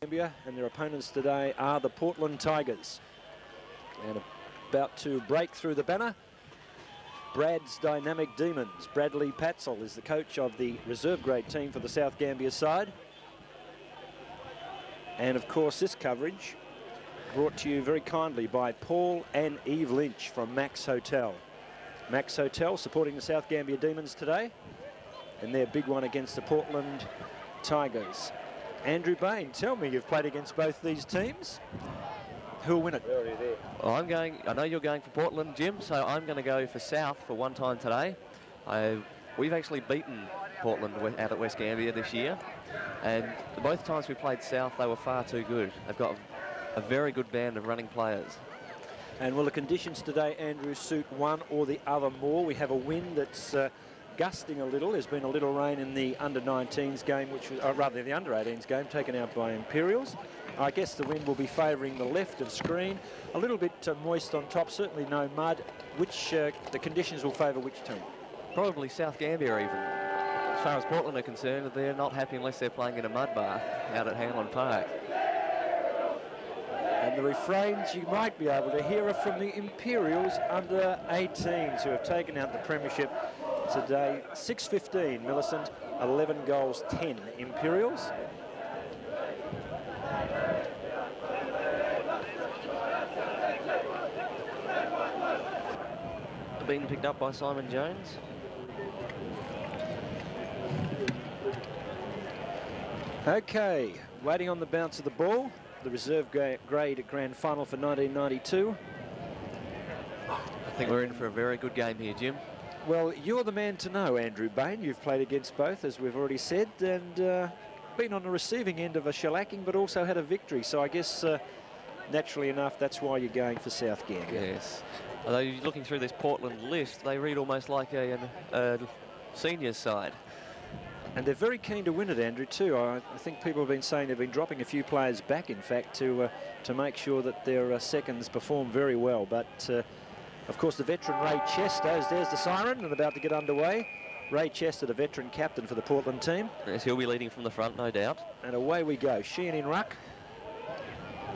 Gambier, and their opponents today are the Portland Tigers. And about to break through the banner, Brad's Dynamic Demons. Bradley Patzel is the coach of the reserve grade team for the South Gambier side. And of course this coverage brought to you very kindly by Paul and Eve Lynch from Max Hotel. Max Hotel supporting the South Gambier Demons today, and their big one against the Portland Tigers. Andrew Bain, tell me, you've played against both these teams. Who'll win it? Well, I know you're going for Portland, Jim, so I'm going to go for South for one time today. We've actually beaten Portland out at West Gambier this year, and both times we played South, they were far too good. They've got a very good band of running players. And will the conditions today, Andrew, suit one or the other more? We have a wind that's gusting a little. There's been a little rain in the under-19s game, which was, rather the under-18s game, taken out by Imperials. I guess the wind will be favouring the left of screen. A little bit moist on top, certainly no mud. Which the conditions will favour which team? Probably South Gambier even. As far as Portland are concerned, they're not happy unless they're playing in a mud bath out at Hanlon Park. And the refrains you might be able to hear are from the Imperials under-18s who have taken out the premiership today. 6-15 Millicent, 11 goals, 10 Imperials. Being picked up by Simon Jones. Okay, waiting on the bounce of the ball. The reserve grade grand final for 1992. I think we're in for a very good game here, Jim. Well, you're the man to know, Andrew Bain. You've played against both, as we've already said, and been on the receiving end of a shellacking, but also had a victory. So I guess, naturally enough, that's why you're going for South Gambier. Yes. Although you're looking through this Portland list, they read almost like a seniors side. And they're very keen to win it, Andrew, too. I think people have been saying they've been dropping a few players back, in fact, to make sure that their seconds perform very well. But, of course, the veteran Ray Chester, there's the siren and about to get underway. Ray Chester, the veteran captain for the Portland team. Yes, he'll be leading from the front, no doubt. And away we go. Sheehan in ruck.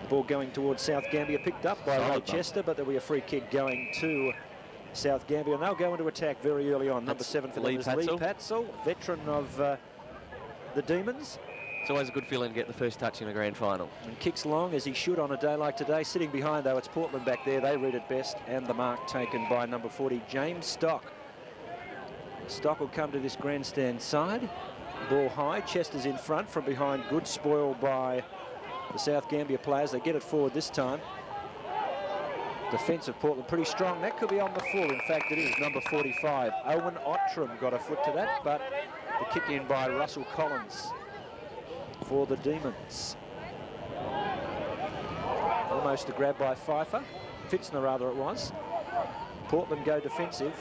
The ball going towards South Gambier, picked up by Ray Chester, but there'll be a free kick going to South Gambier, and they'll go into attack very early on. Number 7 for them is Lee Patzel, veteran of the Demons. It's always a good feeling to get the first touch in a grand final. And kicks long, as he should on a day like today. Sitting behind, though, it's Portland back there. They read it best, and the mark taken by number 40, James Stock. Stock will come to this grandstand side. Ball high, Chester's in front from behind. Good spoil by the South Gambier players. They get it forward this time. Defence of Portland pretty strong. That could be on the full. In fact, it is. Number 45. Owen Ottram got a foot to that, but the kick in by Russell Collins for the Demons. Almost a grab by Pfeiffer. Fitzner, rather, it was. Portland go defensive.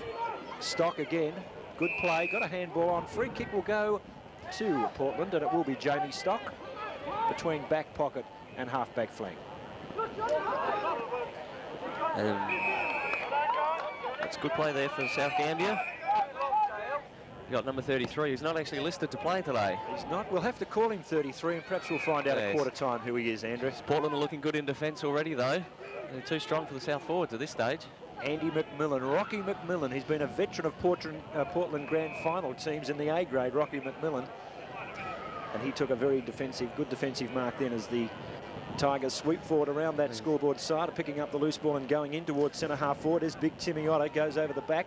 Stock again. Good play. Got a handball on. Free kick will go to Portland, and it will be Jamie Stock between back pocket and half-back flank. That's a good play there for South Gambier. You got number 33, who's not actually listed to play today. He's not. We'll have to call him 33, and perhaps we'll find out at quarter time who he is, Andrew. Portland are looking good in defence already, though. They're too strong for the South forwards at this stage. Andy McMillan, Rocky McMillan. He's been a veteran of Portland Grand Final teams in the A grade, Rocky McMillan. And he took a very good defensive mark then as the Tigers sweep forward around that scoreboard side, picking up the loose ball and going in towards centre half forward. Is Big Timmy Otter, goes over the back.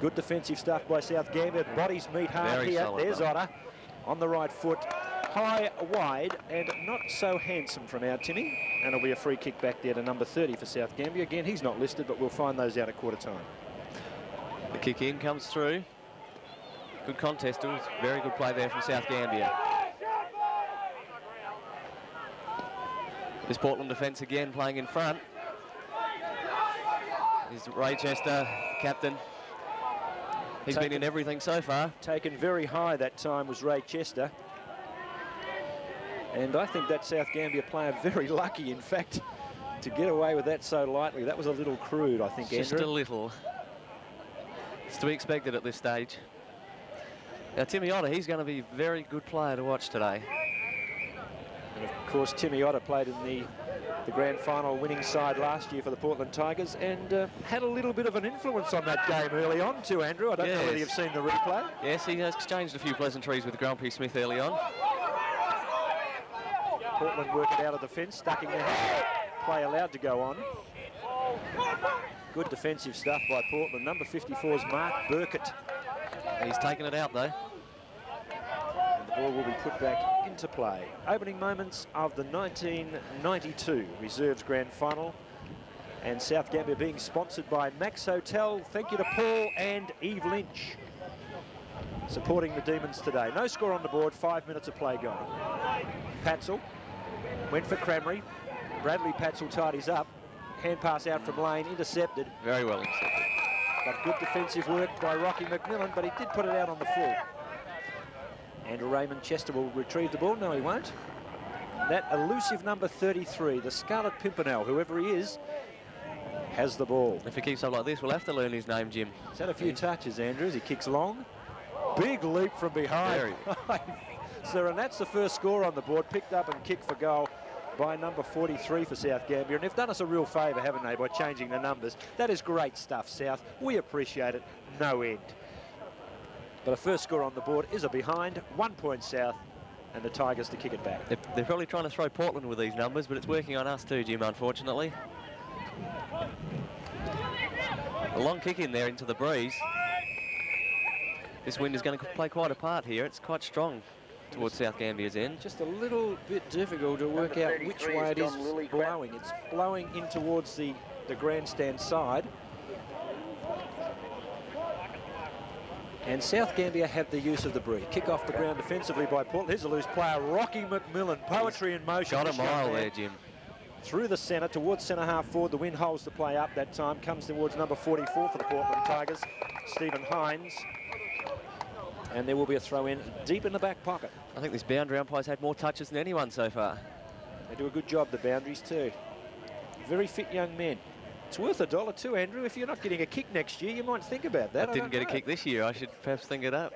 Good defensive stuff by South Gambier. Bodies meet hard here. There's Otter on the right foot. High, wide, and not so handsome from our Timmy. And it'll be a free kick back there to number 30 for South Gambier. Again, he's not listed, but we'll find those out at quarter time. The kick in comes through. Good contest. It was very good play there from South Gambier. This Portland defence again playing in front. Here's Ray Chester, captain. He's been in everything so far. Taken very high that time was Ray Chester. And I think that South Gambier player very lucky, in fact, to get away with that so lightly. That was a little crude, I think, Just Andrew. a little. It's to be expected at this stage. Now, Timmy Otter, he's going to be a very good player to watch today. And of course, Timmy Otter played in the grand final winning side last year for the Portland Tigers and had a little bit of an influence on that game early on too, Andrew. I don't know whether you've seen the replay. Yes, he has exchanged a few pleasantries with Grumpy Smith early on. Portland work it out of the fence, ducking their head. Play allowed to go on. Good defensive stuff by Portland. Number 54 is Mark Burkett. He's taken it out, though. And the ball will be put back into play. Opening moments of the 1992 Reserves Grand Final. And South Gambier being sponsored by Max Hotel. Thank you to Paul and Eve Lynch. Supporting the Demons today. No score on the board, 5 minutes of play going. Patzel went for Cramry. Bradley Patzel tidies up. Hand pass out from Lane, intercepted. Very well intercepted. But good defensive work by Rocky McMillan, but he did put it out on the full. Andrew Raymond Chester will retrieve the ball. No, he won't. That elusive number 33, the Scarlet Pimpernel, whoever he is, has the ball. If he keeps up like this, we'll have to learn his name, Jim. He's had a few touches, Andrew, as he kicks long. Big leap from behind. So, and that's the first score on the board, picked up and kicked for goal by number 43 for South Gambier. And they've done us a real favour, haven't they, by changing the numbers. That is great stuff, South. We appreciate it, no end. But a first score on the board is a behind, 1 point South, and the Tigers to kick it back. They're probably trying to throw Portland with these numbers, but it's working on us too, Jim, unfortunately. A long kick in there into the breeze. This wind is going to play quite a part here. It's quite strong towards South Gambier's end. Just a little bit difficult to work out which way it is blowing. It's blowing in towards the grandstand side. And South Gambier have the use of the breeze. Kick off the ground defensively by Portland. Here's a loose player, Rocky McMillan. Poetry in motion. Got a mile there, Jim. Through the centre, towards centre half forward. The wind holds the play up that time. Comes towards number 44 for the Portland Tigers, Stephen Hines. And there will be a throw in deep in the back pocket. I think this boundary umpire's had more touches than anyone so far. They do a good job, the boundaries too. Very fit young men. It's worth $1 too, Andrew. If you're not getting a kick next year, you might think about that. I didn't get a kick this year. I should perhaps think it up.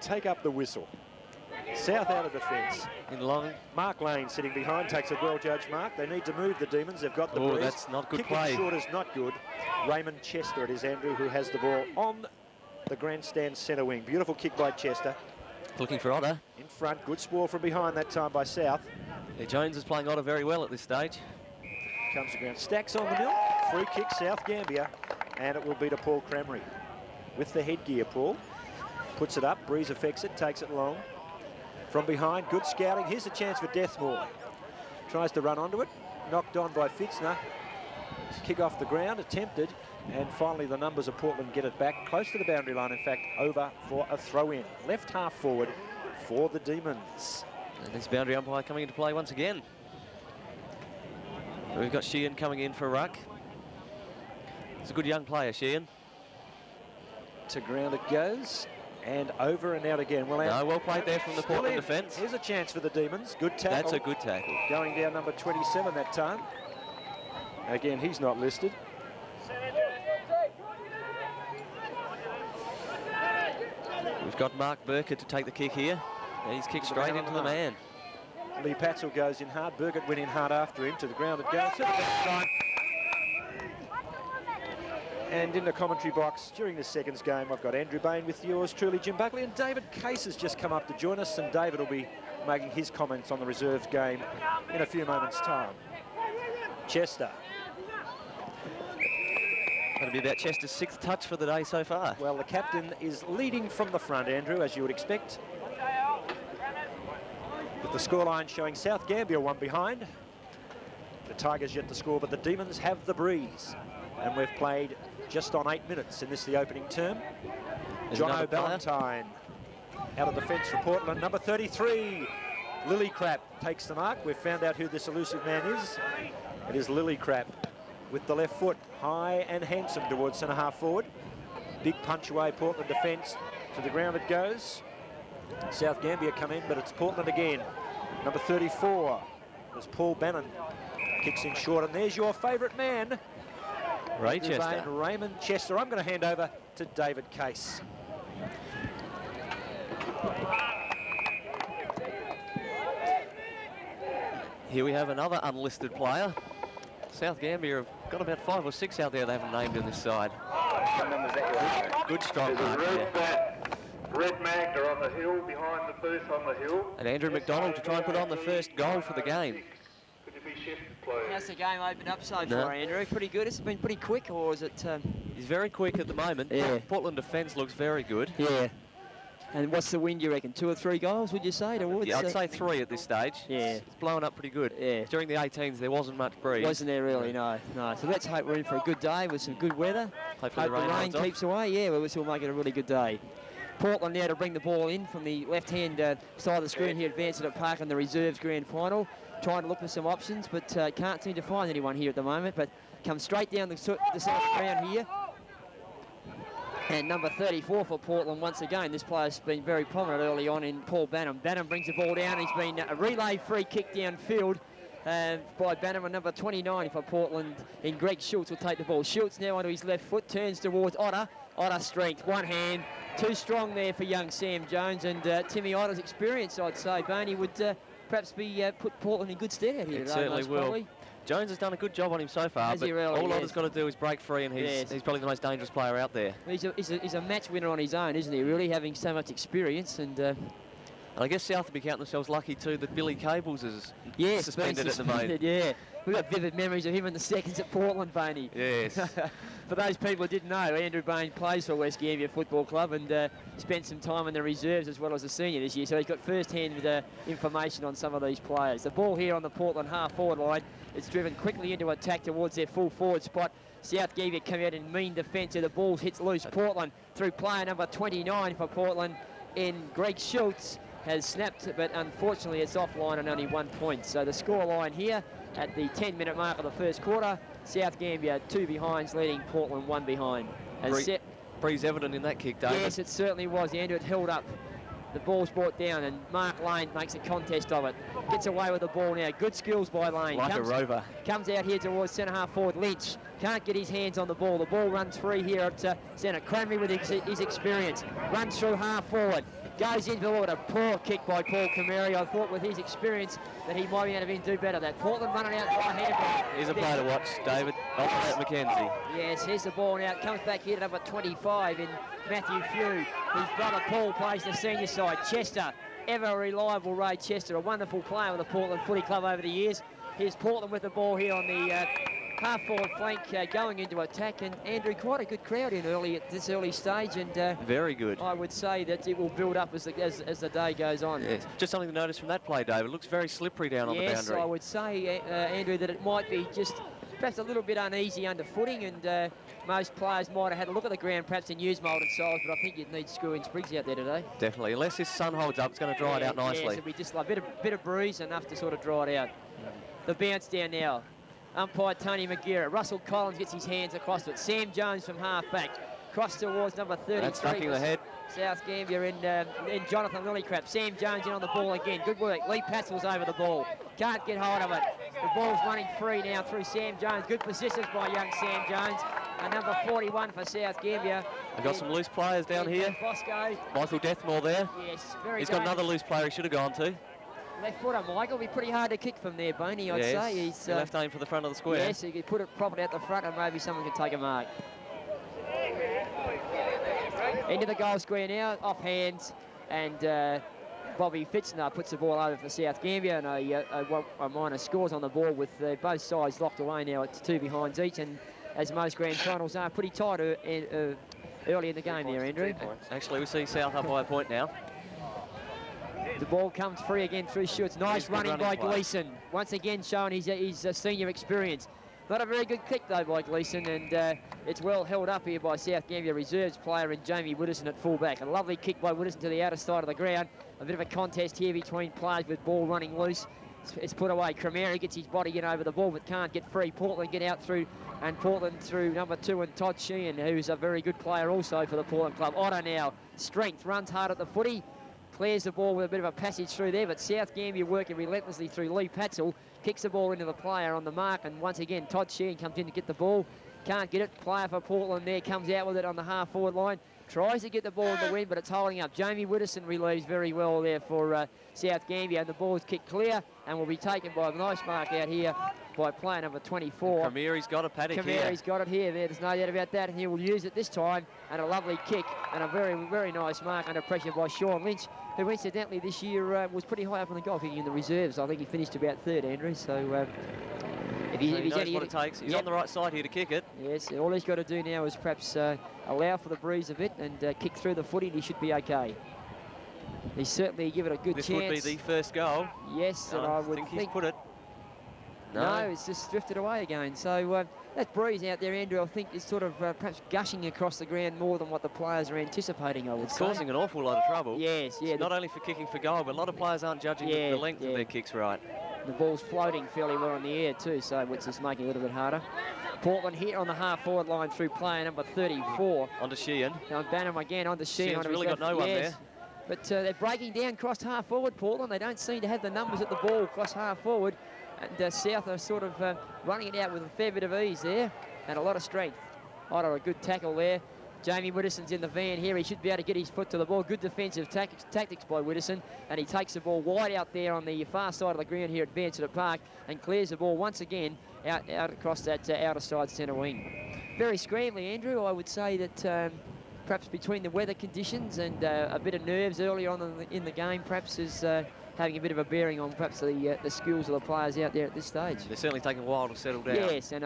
Take up the whistle. South out of defence. In long. Mark Lane sitting behind, takes a well-judged mark. They need to move the Demons. They've got the breeze. That's not good Kicking play. Short is not good. Raymond Chester, it is Andrew who has the ball on the grandstand centre wing. Beautiful kick by Chester. Looking for Otter. In front, good spoil from behind that time by South. Yeah, Jones is playing Otter very well at this stage. Comes to ground, stacks on the mill. Free kick, South Gambier, and it will be to Paul Cramry. With the headgear, Paul. Puts it up, Breeze affects it, takes it long. From behind, good scouting. Here's a chance for Deathmore. Tries to run onto it, knocked on by Fitzner. Kick off the ground, attempted, and finally the numbers of Portland get it back close to the boundary line, in fact, over for a throw-in. Left half forward for the Demons. And this boundary umpire coming into play once again. We've got Sheehan coming in for a ruck. He's a good young player, Sheehan. To ground it goes, and over and out again. Well played there from the Portland defence. Here's a chance for the Demons. Good tackle. That's a good tackle. Going down number 27 that time. Again, he's not listed. We've got Mark Burkett to take the kick here. And he's kicked straight into the man. Lee Patzel goes in hard. Burkett went in hard after him. To the ground it goes. To the bench line. And in the commentary box during the seconds game, I've got Andrew Bain with yours truly, Jim Buckley, and David Case has just come up to join us, and David will be making his comments on the reserves game in a few moments' time. Chester. That'll be about Chester's 6th touch for the day so far. Well, the captain is leading from the front, Andrew, as you would expect. With the scoreline showing South Gambier one behind. The Tigers yet to score, but the Demons have the breeze. And we've played just on 8 minutes in this, the opening term. Jono Ballantyne out of the fence for Portland. Number 33, Lillycrap takes the mark. We've found out who this elusive man is. It is Lillycrap with the left foot, high and handsome towards centre half forward. Big punch away, Portland defence. To the ground it goes. South Gambier come in, but it's Portland again. Number 34 is Paul Bannon. Kicks in short, and there's your favourite man, Ray Chester. Raymond Chester. I'm going to hand over to David Case. Here we have another unlisted player. South Gambier have got about 5 or 6 out there they haven't named in this side. Good strong mark here. Red Magda on the hill, behind the booth on the hill. And Andrew McDonald to try and put on the first goal for the game. Could you be shifted, please? How's the game opened up so far, Andrew? Pretty good. It's been pretty quick, or is it... He's very quick at the moment. Yeah. Portland defence looks very good. Yeah. And what's the win, you reckon? 2 or 3 goals, would you say? Towards, Yeah, I'd say 3 at this stage. Yeah. It's blowing up pretty good. Yeah. During the 18s, there wasn't much breeze. Wasn't there really? No. So let's hope we're in for a good day with some good weather. Hopefully hope the rain holds keeps away. Yeah, we'll make it a really good day. Portland now to bring the ball in from the left-hand side of the screen here, advancing at Park in the reserves grand final. Trying to look for some options, but can't seem to find anyone here at the moment. But comes straight down the south ground here. And number 34 for Portland once again. This player's been very prominent early on in Paul Banham. Banham brings the ball down. He's been a relay free kick downfield by Banham, and number 29 for Portland in Greg Schultz will take the ball. Schultz now onto his left foot, turns towards Otter. Otter strength, one hand, too strong there for young Sam Jones, and Timmy Otter's experience, I'd say, Barney, would perhaps be put Portland in good stead out here It today. certainly will. Probably. Jones has done a good job on him so far, Has but he really? all Otter's got to do is break free, and he's probably the most dangerous player out there. He's a match winner on his own, isn't he, really, having so much experience. And I guess South will be counting themselves lucky too that Billy Cables is suspended at the moment. Yeah, we've got vivid memories of him in the seconds at Portland, Bainey. Yes. For those people who didn't know, Andrew Bain plays for West Gambier Football Club and spent some time in the reserves as well as a senior this year, so he's got first-hand information on some of these players. The ball here on the Portland half-forward line, it's driven quickly into attack towards their full-forward spot. South Gambier come out in mean defence, so the ball hits loose. Portland through player number 29 for Portland in Greg Schultz has snapped, but unfortunately it's offline and only 1 point. So the score line here at the 10-minute mark of the first quarter, South Gambier 2 behinds, leading Portland 1 behind. Breeze evident in that kick, David. Yes, it certainly was. Andrew, it held up. The ball's brought down, and Mark Lane makes a contest of it. Gets away with the ball now. Good skills by Lane. Like a rover. Comes out here towards centre-half forward. Lynch can't get his hands on the ball. The ball runs free here at centre. Cranberry with his experience. Runs through half forward. Goes into it. A poor kick by Paul Cameri. I thought with his experience that he might be able to do better. That Portland running out right hand. Here's a play to watch, David. Alternate McKenzie. Yes, here's the ball now. It comes back here to number 25 in Matthew Few. His brother Paul plays the senior side. Chester, ever reliable Ray Chester, a wonderful player with the Portland Footy Club over the years. Here's Portland with the ball here on the half-forward flank going into attack, and Andrew, quite a good crowd in at this early stage, and very good. I would say that it will build up as the day goes on. Yes. Just something to notice from that play, David. It looks very slippery down on the boundary. Yes, I would say, Andrew, that it might be just perhaps a little bit uneasy under footing, and most players might have had a look at the ground, perhaps in used moulded soles, but I think you'd need Screw and Sprigs out there today. Definitely. Unless this sun holds up, it's going to dry it out nicely. Yes, it'll be just like a bit of breeze, enough to sort of dry it out. The bounce down now. Umpire Tony McGear. Russell Collins gets his hands across it. Sam Jones from half-back. Cross towards number 33. That's ducking the head. South Gambier in Jonathan Lillycrap. Sam Jones in on the ball again. Good work. Lee Patzel's over the ball. Can't get hold of it. The ball's running free now through Sam Jones. Good positions by young Sam Jones. And number 41 for South Gambier. We've got some loose players down here. Bosco. Michael Deathmore there. Yes, very He's got another loose player he should have gone to. Left footer, Michael. Be pretty hard to kick from there, Boney, I'd say. He's left aim for the front of the square. Yes, he could put it properly out the front, and maybe someone can take a mark. Into the goal square now, off hands, and Bobby Fitzner puts the ball over for South Gambier, and a minor scores on the ball with both sides locked away now. It's 2 behinds each, and as most grand finals are, pretty tight early in the game there, Andrew. Actually, we see South up by a point now. The ball comes free again through Schultz. Nice running by Gleeson. Once again showing his senior experience. Not a very good kick though by Gleeson, and it's well held up here by South Gambier reserves player in Jamie Widdowson at fullback. A lovely kick by Widdowson to the outer side of the ground. A bit of a contest here between players with ball running loose. It's put away. Cremeri gets his body in over the ball but can't get free. Portland get out through, and Portland through number 2 and Todd Sheehan, who's a very good player also for the Portland club. Otto now, strength, runs hard at the footy. Clears the ball with a bit of a passage through there, but South Gambier working relentlessly through Lee Patzel. Kicks the ball into the player on the mark, and once again Todd Sheehan comes in to get the ball. Can't get it. Player for Portland there comes out with it on the half-forward line. Tries to get the ball in the wind, but it's holding up. Jamie Widdowson relieves very well there for South Gambier, and the ball is kicked clear. and will be taken by a nice mark out here by player number 24. Cameri's got a paddock here. Cameri's got it here. There's no doubt about that, and he will use it this time. And a lovely kick and a very, very nice mark under pressure by Sean Lynch, who incidentally this year was pretty high up in the golf, in the reserves. I think he finished about third, Andrew. So if he knows what it takes. He's on the right side here to kick it. Yes, all he's got to do now is perhaps allow for the breeze a bit and kick through the footy, and he should be okay. He's certainly given it a good chance. This would be the first goal. Yes, and I would think he's put it. No, it's just drifted away again. So that breeze out there, Andrew, I think is sort of perhaps gushing across the ground more than what the players are anticipating, I would say. Causing an awful lot of trouble. Yes, yeah. Not only for kicking for goal, but a lot of players aren't judging the length of their kicks right. The ball's floating fairly well in the air too, so which is making it a little bit harder. Portland here on the half-forward line through player number 34. On to Sheehan. Now Banham again on to Sheehan. Sheehan's really got no one there. But they're breaking down cross half-forward, Portland. They don't seem to have the numbers at the ball cross half-forward. And South are sort of running it out with a fair bit of ease there and a lot of strength. Oh, a good tackle there. Jamie Widdowson's in the van here. He should be able to get his foot to the ball. Good defensive tactics by Widdowson. And he takes the ball wide out there on the far side of the ground here at Vansittart Park and clears the ball once again out across that outer side centre wing. Very scrambly, Andrew. I would say that perhaps between the weather conditions and a bit of nerves early on in the game perhaps is having a bit of a bearing on perhaps the skills of the players out there at this stage. They're certainly taking a while to settle down. Yes, and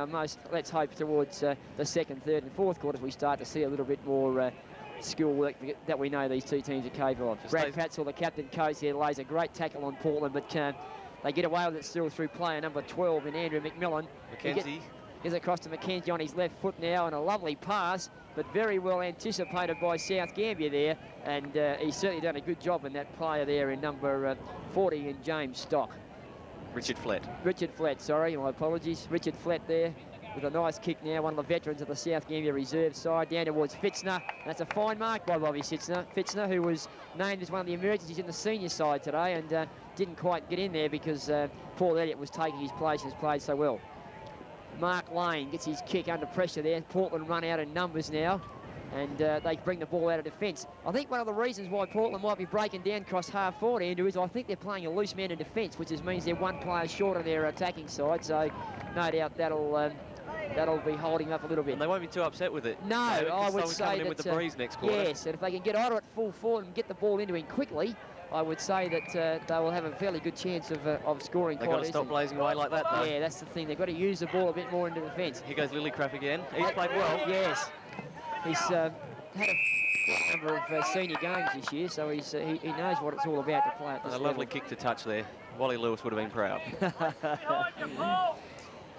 let's hope towards the second, third and fourth quarters we start to see a little bit more skill work that we know these two teams are capable of. Brad Patzel, the captain coach here, lays a great tackle on Portland, but they get away with it still through player number 12 in Andrew McMillan. McKenzie. Is across to McKenzie on his left foot now, and a lovely pass, but very well anticipated by South Gambier there, and he's certainly done a good job in that player there in number 40 in James Stock. Richard Flett. Richard Flett, sorry, my apologies. Richard Flett there with a nice kick now, one of the veterans of the South Gambier reserve side, down towards Fitzner. That's a fine mark by Bobby Fitzner, who was named as one of the emergencies in the senior side today, and didn't quite get in there because Paul Elliott was taking his place and has played so well. Mark Lane gets his kick under pressure there. Portland run out in numbers now, and they bring the ball out of defence. I think one of the reasons why Portland might be breaking down across half-forward, Andrew, is I think they're playing a loose man in defence, which means they're one player short on their attacking side, so no doubt that'll be holding up a little bit. And they won't be too upset with it. No, I would say coming in that, with the breeze next quarter. Yes, and if they can get either at full forward and get the ball into him quickly, I would say that they will have a fairly good chance of scoring. They've got to stop blazing away like that, though. Yeah, that's the thing. They've got to use the ball a bit more into defence. Here goes Lillycraft again. He's played well. Yes. He's had a number of senior games this year, so he knows what it's all about to play at this level. Lovely kick to touch there. Wally Lewis would have been proud.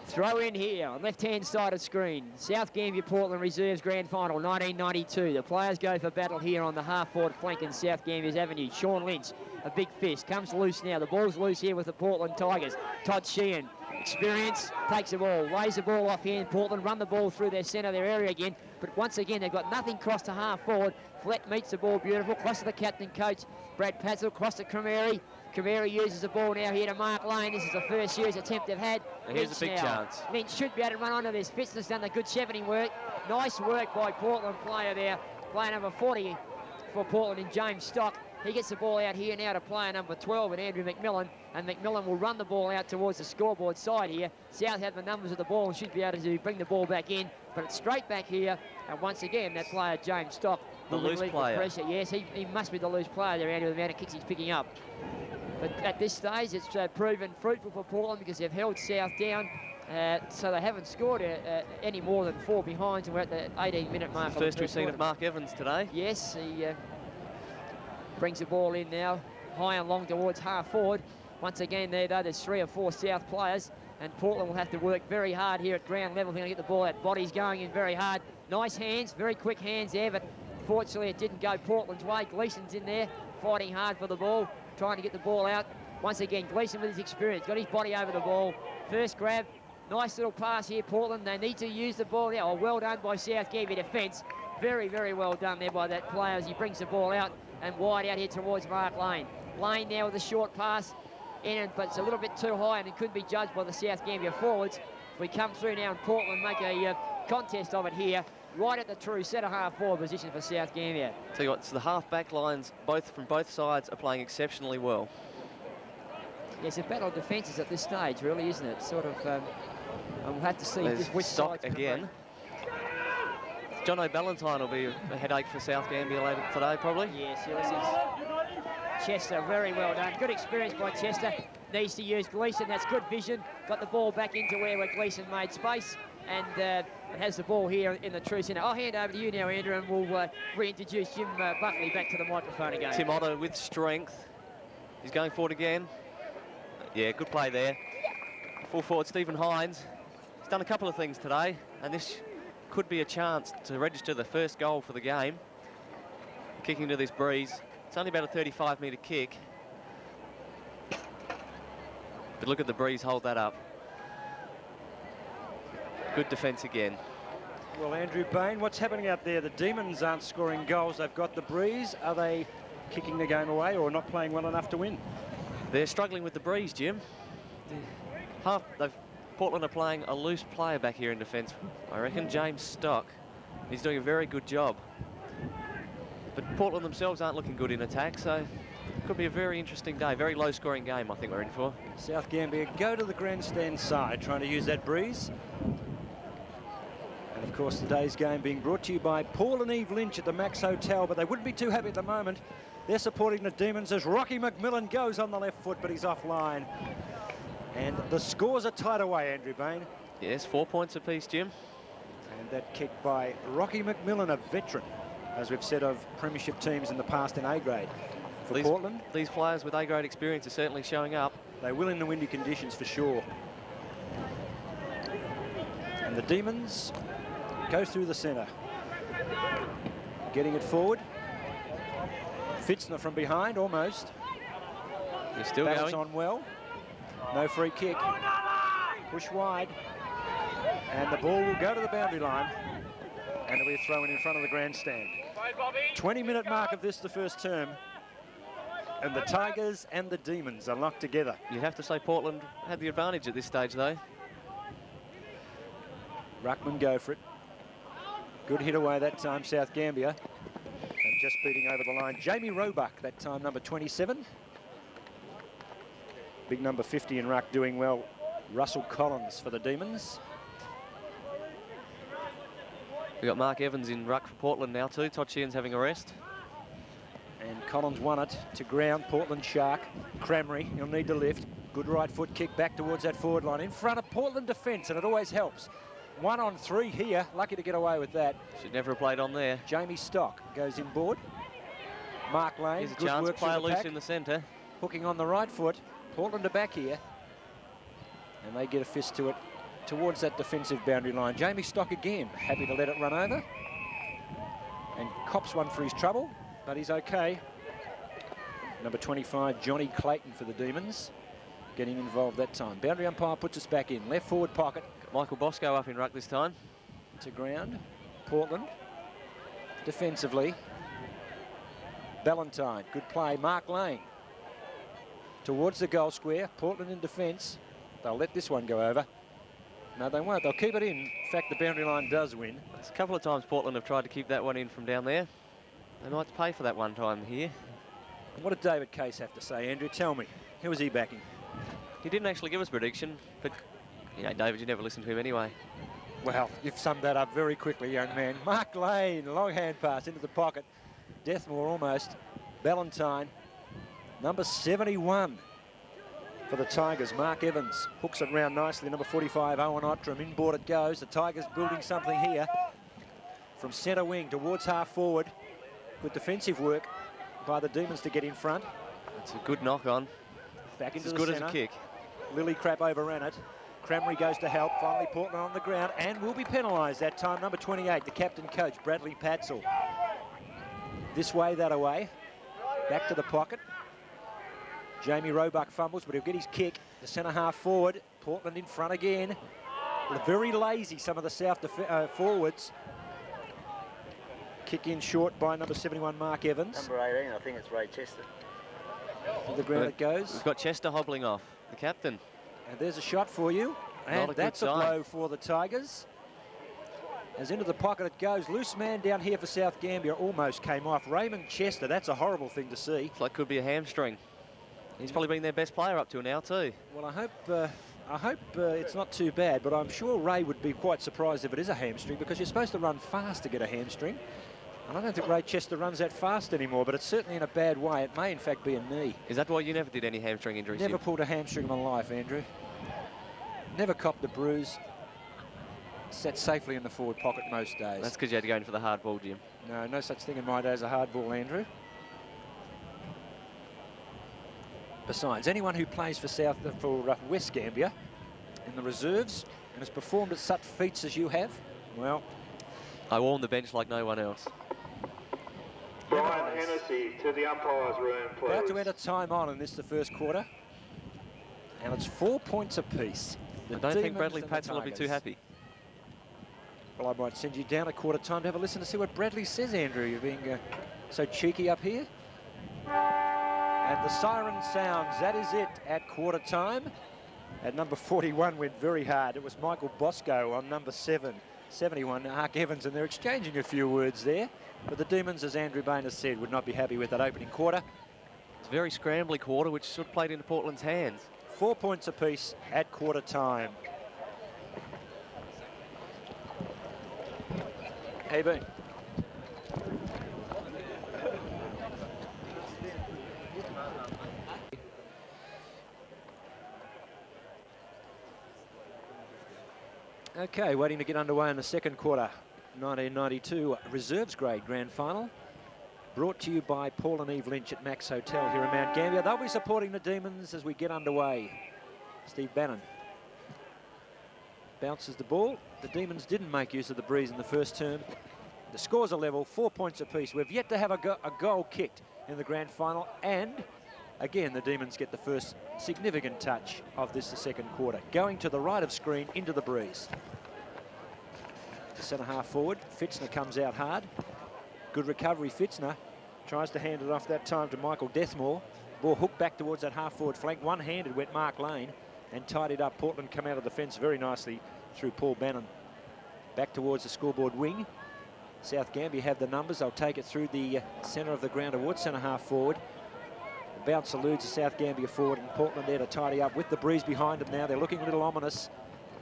Throw in here on left-hand side of screen. South Gambier Portland Reserves Grand Final 1992. The players go for battle here on the half-forward flank in South Gambier's avenue. Sean Lynch, a big fist, comes loose now. The ball's loose here with the Portland Tigers. Todd Sheehan, experience, takes the ball, lays the ball off here. Portland run the ball through their centre, their area again. But once again, they've got nothing cross to half-forward. Flett meets the ball beautiful. Cross to the captain coach, Brad Patzel. Cross to Cameri. Cameri uses the ball now here to Mark Lane. This is the first series attempt they've had. And here's a big chance. Lynch should be able to run onto this. Fitzner's done the good shepherding work. Nice work by Portland player there. Player number 40 for Portland in James Stock. He gets the ball out here now to player number 12 and Andrew McMillan. And McMillan will run the ball out towards the scoreboard side here. South have the numbers of the ball and should be able to bring the ball back in. But it's straight back here. And once again, that player, James Stock, the loose player. Pressure. Yes, he must be the loose player there, Andrew, with the amount of kicks he's picking up. But at this stage, it's proven fruitful for Portland because they've held South down. So they haven't scored any more than 4 behinds, and we're at the 18-minute mark. First we've seen of Mark Evans today. Yes, he brings the ball in now, high and long towards half-forward. Once again, there's 3 or 4 South players, and Portland will have to work very hard here at ground level. They're going to get the ball out. Body's going in very hard. Nice hands, very quick hands there, but fortunately it didn't go Portland's way. Gleason's in there, fighting hard for the ball, trying to get the ball out. Once again, Gleason with his experience, got his body over the ball. First grab, nice little pass here, Portland. They need to use the ball now. Oh, well done by South Gambier defence. Very, very well done there by that player as he brings the ball out and wide out here towards Mark Lane. Lane now with a short pass in, but it's a little bit too high and it could be judged by the South Gambier forwards. If we come through now and Portland make a contest of it here, right at the true centre-half forward position for South Gambier. Tell you what, so the half-back lines, from both sides, are playing exceptionally well. It's a battle of defences at this stage, really, isn't it? Sort of, and we'll have to see There's which Stock side's again. John O'Ballantyne will be a headache for South Gambier later today, probably. Yes, this is Chester, very well done. Good experience by Chester. Needs to use Gleeson, that's good vision. Got the ball back into where Gleeson made space, and has the ball here in the true centre. I'll hand over to you now, Andrew, and we'll reintroduce Jim Buckley back to the microphone again. Tim Otto with strength. He's going forward again. Yeah, good play there. Full forward, Stephen Hines. He's done a couple of things today, and this could be a chance to register the first goal for the game. Kicking to this breeze. It's only about a 35-metre kick. But look at the breeze hold that up. Good defence again. Well, Andrew Bain, what's happening out there? The Demons aren't scoring goals. They've got the breeze. Are they kicking the game away or not playing well enough to win? They're struggling with the breeze, Jim. Portland are playing a loose player back here in defence. I reckon James Stock. He's doing a very good job. But Portland themselves aren't looking good in attack, so it could be a very interesting day. Very low-scoring game, I think we're in for. South Gambier go to the grandstand side, trying to use that breeze. And, of course, today's game being brought to you by Paul and Eve Lynch at the Max Hotel, but they wouldn't be too happy at the moment. They're supporting the Demons as Rocky McMillan goes on the left foot, but he's offline. And the scores are tied away, Andrew Bain. Yes, 4 points apiece, Jim. And that kick by Rocky McMillan, a veteran, as we've said, of premiership teams in the past in A-grade. For Portland, these players with A-grade experience are certainly showing up. They will in the windy conditions for sure. And the Demons go through the centre. Getting it forward. Fitzner from behind, almost. He's still Battles going. on well. No free kick. Push wide. And the ball will go to the boundary line. And it'll be a throw in front of the grandstand. 20-minute mark of this, the first term. And the Tigers and the Demons are locked together. You'd have to say Portland had the advantage at this stage, though. Ruckman go for it. Good hit away that time, South Gambier. And just beating over the line, Jamie Roebuck, that time number 27. Big number 50 in ruck doing well. Russell Collins for the Demons. We've got Mark Evans in ruck for Portland now too. Todd Sheehan's having a rest. And Collins won it to ground. Portland Shark. Cramry, he'll need to lift. Good right foot kick back towards that forward line. In front of Portland defence, and it always helps. 1 on 3 here. Lucky to get away with that. Should never have played on there. Jamie Stock goes inboard. Mark Lane, Here's a good chance work to play through the loose pack. in the centre. Hooking on the right foot. Portland are back here. And they get a fist to it towards that defensive boundary line. Jamie Stock again, happy to let it run over. And cops one for his trouble, but he's okay. Number 25, Johnny Clayton for the Demons, getting involved that time. Boundary umpire puts us back in. Left forward pocket. Michael Bosco up in ruck this time. To ground. Portland. Defensively. Ballantyne, good play. Mark Lane. Towards the goal square. Portland in defence. They'll let this one go over. No, they won't. They'll keep it in. In fact, the boundary line does win. There's a couple of times Portland have tried to keep that one in from down there. They might pay for that one time here. What did David Case have to say, Andrew? Tell me. Who was he backing? He didn't actually give us a prediction, but, you know, David, you never listen to him anyway. Well, you've summed that up very quickly, young man. Mark Lane, long hand pass into the pocket. Deathmore almost. Ballantyne, number 71 for the Tigers. Mark Evans hooks it round nicely. Number 45, Owen Ottram. Inboard it goes. The Tigers building something here. From centre wing towards half forward. Good defensive work by the Demons to get in front. It's a good knock on. Back into it's as the good centre. as a kick. Lillycrap overran it. Cramry goes to help. Finally Portland on the ground and will be penalised that time. Number 28, the captain coach, Bradley Patzel. This way, that away. Back to the pocket. Jamie Roebuck fumbles, but he'll get his kick. The centre half forward. Portland in front again. Very lazy, some of the South forwards. Kick in short by number 71, Mark Evans. Number 18, I think it's Ray Chester. To the ground it goes. We've got Chester hobbling off, the captain. And there's a shot for you. And that's a blow for the Tigers. As into the pocket it goes. Loose man down here for South Gambier almost came off. Raymond Chester, that's a horrible thing to see. It's like could be a hamstring. He's probably been their best player up to now too. Well, I hope it's not too bad, but I'm sure Ray would be quite surprised if it is a hamstring, because you're supposed to run fast to get a hamstring. And I don't think Ray Chester runs that fast anymore, but it's certainly in a bad way. It may, in fact, be a knee. Is that why you never did any hamstring injuries? Never pulled a hamstring in my life, Andrew. Never copped a bruise. Sat safely in the forward pocket most days. That's because you had to go in for the hard ball, Jim. No, no such thing in my day as a hard ball, Andrew. Besides, anyone who plays for West Gambier in the reserves and has performed at such feats as you have, well, I warm the bench like no one else. Brian Hennessy to the umpires room, please. About to enter time on in this, the first quarter. And it's 4 points apiece. I don't think Bradley Patson will be too happy. Well, I might send you down at quarter time to have a listen to see what Bradley says, Andrew. You're being so cheeky up here. And the siren sounds. That is it at quarter time. At number 41 went very hard. It was Michael Bosco on number 71, Ark Evans, and they're exchanging a few words there. But the Demons, as Andrew Bain has said, would not be happy with that opening quarter. It's a very scrambly quarter, which should have played into Portland's hands. 4 points apiece at quarter time. Hey, Bean. Okay, waiting to get underway in the second quarter. 1992 reserves grade grand final. Brought to you by Paul and Eve Lynch at Max Hotel here in Mount Gambier. They'll be supporting the Demons as we get underway. Steve Bannon bounces the ball. The Demons didn't make use of the breeze in the first term. The scores are level, 4 points apiece. We've yet to have a goal kicked in the grand final, and again the Demons get the first significant touch of this, the second quarter. Going to the right of screen into the breeze. The centre half forward, Fitzner comes out hard. Good recovery, Fitzner. Tries to hand it off that time to Michael Deathmore. Ball hooked back towards that half forward flank. One-handed went Mark Lane and tied it up. Portland come out of the fence very nicely through Paul Bannon. Back towards the scoreboard wing. South Gambier have the numbers. They'll take it through the centre of the ground towards centre half forward. The bounce eludes the South Gambier forward, and Portland there to tidy up with the breeze behind them now. They're looking a little ominous.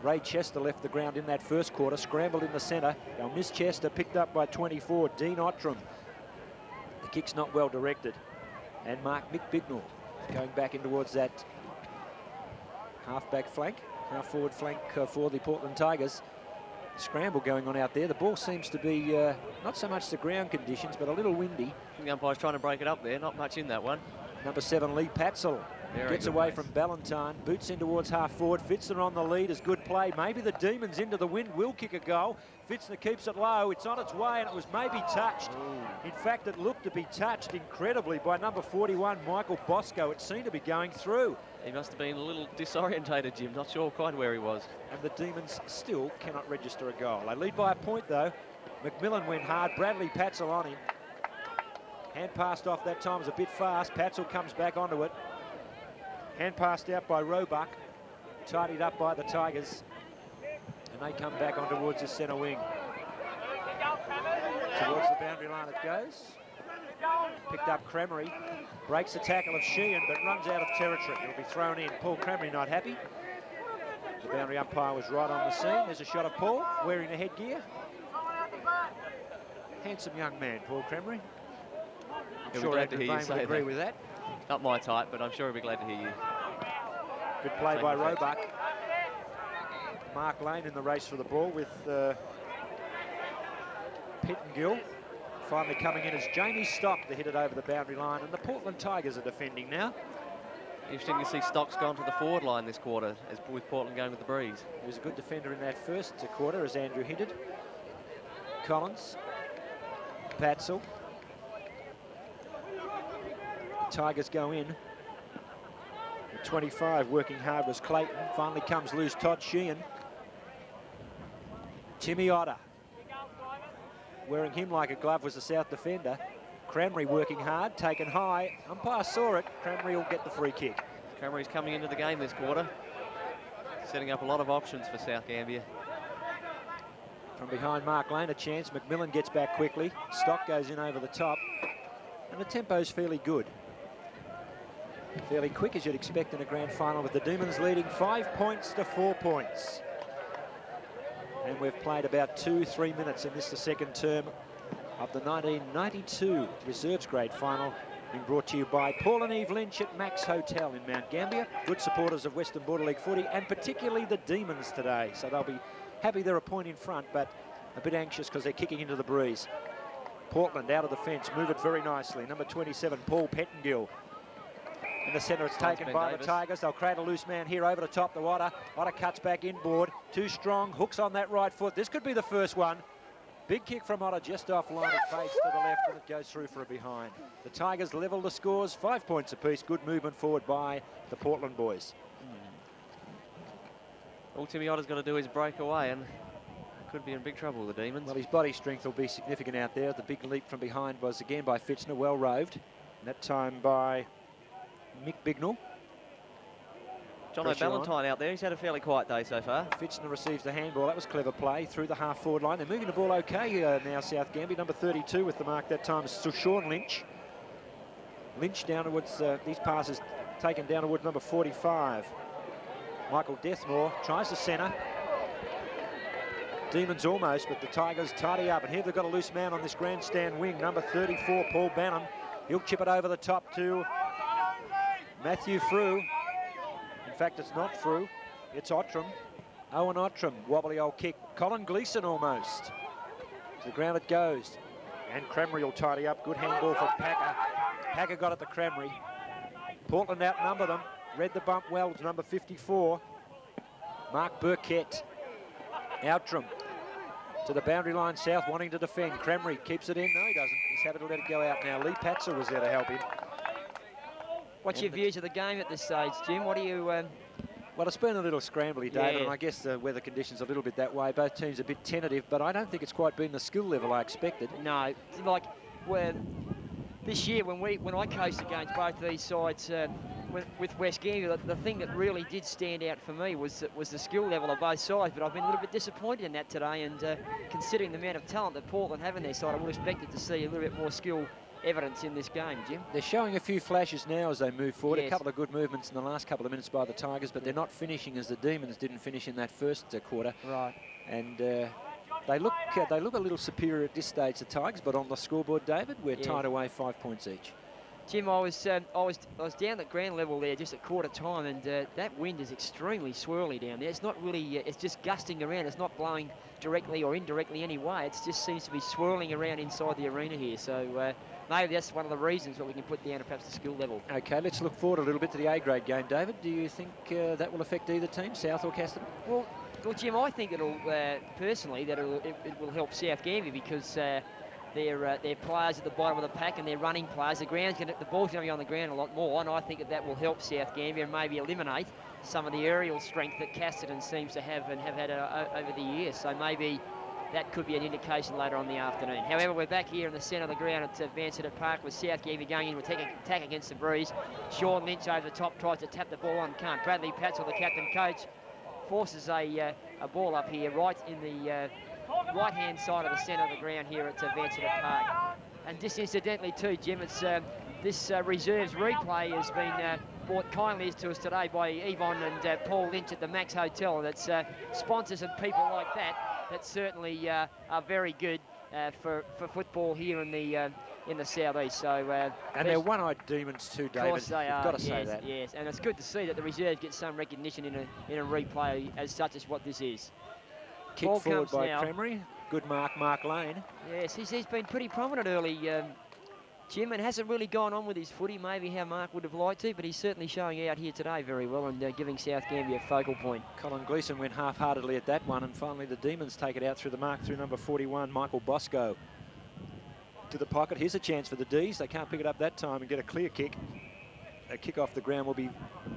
Ray Chester left the ground in that first quarter, scrambled in the centre. They'll miss Chester, picked up by 24, Dean Ottram. The kick's not well directed. And Mick Bignall going back in towards that half-back flank, half-forward flank for the Portland Tigers. Scramble going on out there. The ball seems to be not so much the ground conditions, but a little windy. I think the umpire's trying to break it up there. Not much in that one. Number 7, Lee Patzel. Gets away from Ballantyne, boots in towards half forward. Fitzner on the lead is good play. Maybe the Demons into the wind will kick a goal. Fitzner keeps it low. It's on its way, and it was maybe touched. In fact, it looked to be touched incredibly by number 41, Michael Bosco. It seemed to be going through. He must have been a little disorientated, Jim. Not sure quite where he was. And the Demons still cannot register a goal. They lead by a point, though. McMillan went hard. Bradley Patzel on him. Hand passed off that time was a bit fast. Patzel comes back onto it. Hand passed out by Roebuck. Tidied up by the Tigers. And they come back on towards the centre wing. Towards the boundary line it goes. Picked up Crameri. Breaks the tackle of Sheehan, but runs out of territory. It'll be thrown in. Paul Crameri not happy. The boundary umpire was right on the scene. There's a shot of Paul wearing the headgear. Handsome young man, Paul Crameri. I'm sure Andrew Bain would agree with that. Not my type, but I'm sure he'll be glad to hear you. Good play by Roebuck. Mark Lane in the race for the ball with Pittengill. Finally coming in as Jamie Stock to hit it over the boundary line, and the Portland Tigers are defending now. Interesting to see Stock's gone to the forward line this quarter, with Portland going with the breeze. He was a good defender in that first quarter, as Andrew hinted. Collins, Patzel. The Tigers go in. At 25, working hard was Clayton. Finally comes loose Todd Sheehan. Timmy Otter. Wearing him like a glove was the South defender. Crameri working hard, taken high. Umpire saw it. Crameri will get the free kick. Crameri's coming into the game this quarter, setting up a lot of options for South Gambier. From behind Mark Lane, a chance. McMillan gets back quickly. Stock goes in over the top. And the tempo's fairly good. fairly quick, as you'd expect in a grand final, with the Demons leading 5 points to 4 points. And we've played about 2-3 minutes in this, the second term of the 1992 Reserves Grade Final, being brought to you by Paul and Eve Lynch at Max Hotel in Mount Gambier. Good supporters of Western Border League footy, and particularly the Demons today. So they'll be happy they're a point in front, but a bit anxious because they're kicking into the breeze. Portland out of the fence, move it very nicely. Number 27, Paul Pettingill. In the centre, it's taken by the Tigers. They'll create a loose man here over the top. The Otter cuts back inboard. Too strong, hooks on that right foot. This could be the first one. Big kick from Otter just off line of face to the left, and it goes through for a behind. The Tigers level the scores, 5 points apiece. Good movement forward by the Portland boys. All Timmy Otter's got to do is break away, and could be in big trouble with the Demons. Well, his body strength will be significant out there. The big leap from behind was again by Fitzner, well roved. And that time by Mick Bignell. John O'Ballantyne out there, he's had a fairly quiet day so far. Fitzner receives the handball. That was clever play through the half-forward line. They're moving the ball okay now, South Gambier. Number 32 with the mark that time is Sean Lynch. Lynch down towards, these passes taken down towards number 45. Michael Deathmore tries to centre. Demons almost, but the Tigers tidy up. And here they've got a loose man on this grandstand wing. Number 34, Paul Banham. He'll chip it over the top to Matthew Frew. In fact, it's not Frew, it's Ottram. Owen Ottram, wobbly old kick. Colin Gleeson almost. To the ground it goes. And Cramry will tidy up. Good handball for Packer. Packer got at the Cramry. Portland outnumber them. Read the bump well to number 54. Mark Burkett. Outram to the boundary line south, wanting to defend. Cramry keeps it in. No, he doesn't. He's happy to let it go out now. Lee Patzer was there to help him. What's your views of the game at this stage, Jim? What do you... Well, it's been a little scrambly, David, and I guess the weather conditions are a little bit that way. Both teams are a bit tentative, but I don't think it's quite been the skill level I expected. No, like this year when I coached against both these sides with West Gambier, the thing that really did stand out for me was the skill level of both sides. But I've been a little bit disappointed in that today, and considering the amount of talent that Portland have in their side, I would have expected to see a little bit more skill evidence in this game, Jim. They're showing a few flashes now as they move forward. Yes. A couple of good movements in the last couple of minutes by the Tigers, but they're not finishing as the Demons didn't finish in that first quarter. Right. And they look a little superior at this stage, the Tigers, but on the scoreboard, David, we're tied away 5 points each. Jim, I was down at ground level there just at quarter time, and that wind is extremely swirly down there. It's not really, it's just gusting around. It's not blowing directly or indirectly any way. It just seems to be swirling around inside the arena here. So maybe that's one of the reasons that we can put down to perhaps the skill level. Okay, let's look forward a little bit to the A-grade game, David. Do you think that will affect either team, South or Casterton? Well, Jim, I think it'll personally that it will help South Gambier because they're players at the bottom of the pack and they're running players. The ball's going to be on the ground a lot more, and I think that will help South Gambier and maybe eliminate some of the aerial strength that Casterton seems to have and have had over the years. So maybe that could be an indication later on in the afternoon. However, we're back here in the centre of the ground at Vansittart Park with South Gambier going into attack against the breeze. Sean Lynch over the top tries to tap the ball on, can't. Bradley Patzel, the captain coach, forces a ball up here right in the right-hand side of the centre of the ground here at Vansittart Park. And just incidentally too, Jim, it's this reserves replay has been brought kindly to us today by Yvonne and Paul Lynch at the Max Hotel, and it's sponsors and people like that certainly are very good for football here in the southeast. So and they're one-eyed Demons too, David. Of course they are. You've got to say that. Yes, and it's good to see that the reserves get some recognition in a replay as such as what this is. Kick Ball forward by now. Cramry. Good mark, Mark Lane. Yes, he's been pretty prominent early, Jim, and hasn't really gone on with his footy, maybe how Mark would have liked to, but he's certainly showing out here today very well and giving South Gambier a focal point. Colin Gleeson went half-heartedly at that one, and finally the Demons take it out through the mark through number 41, Michael Bosco. To the pocket. Here's a chance for the D's. They can't pick it up that time and get a clear kick. A kick off the ground will be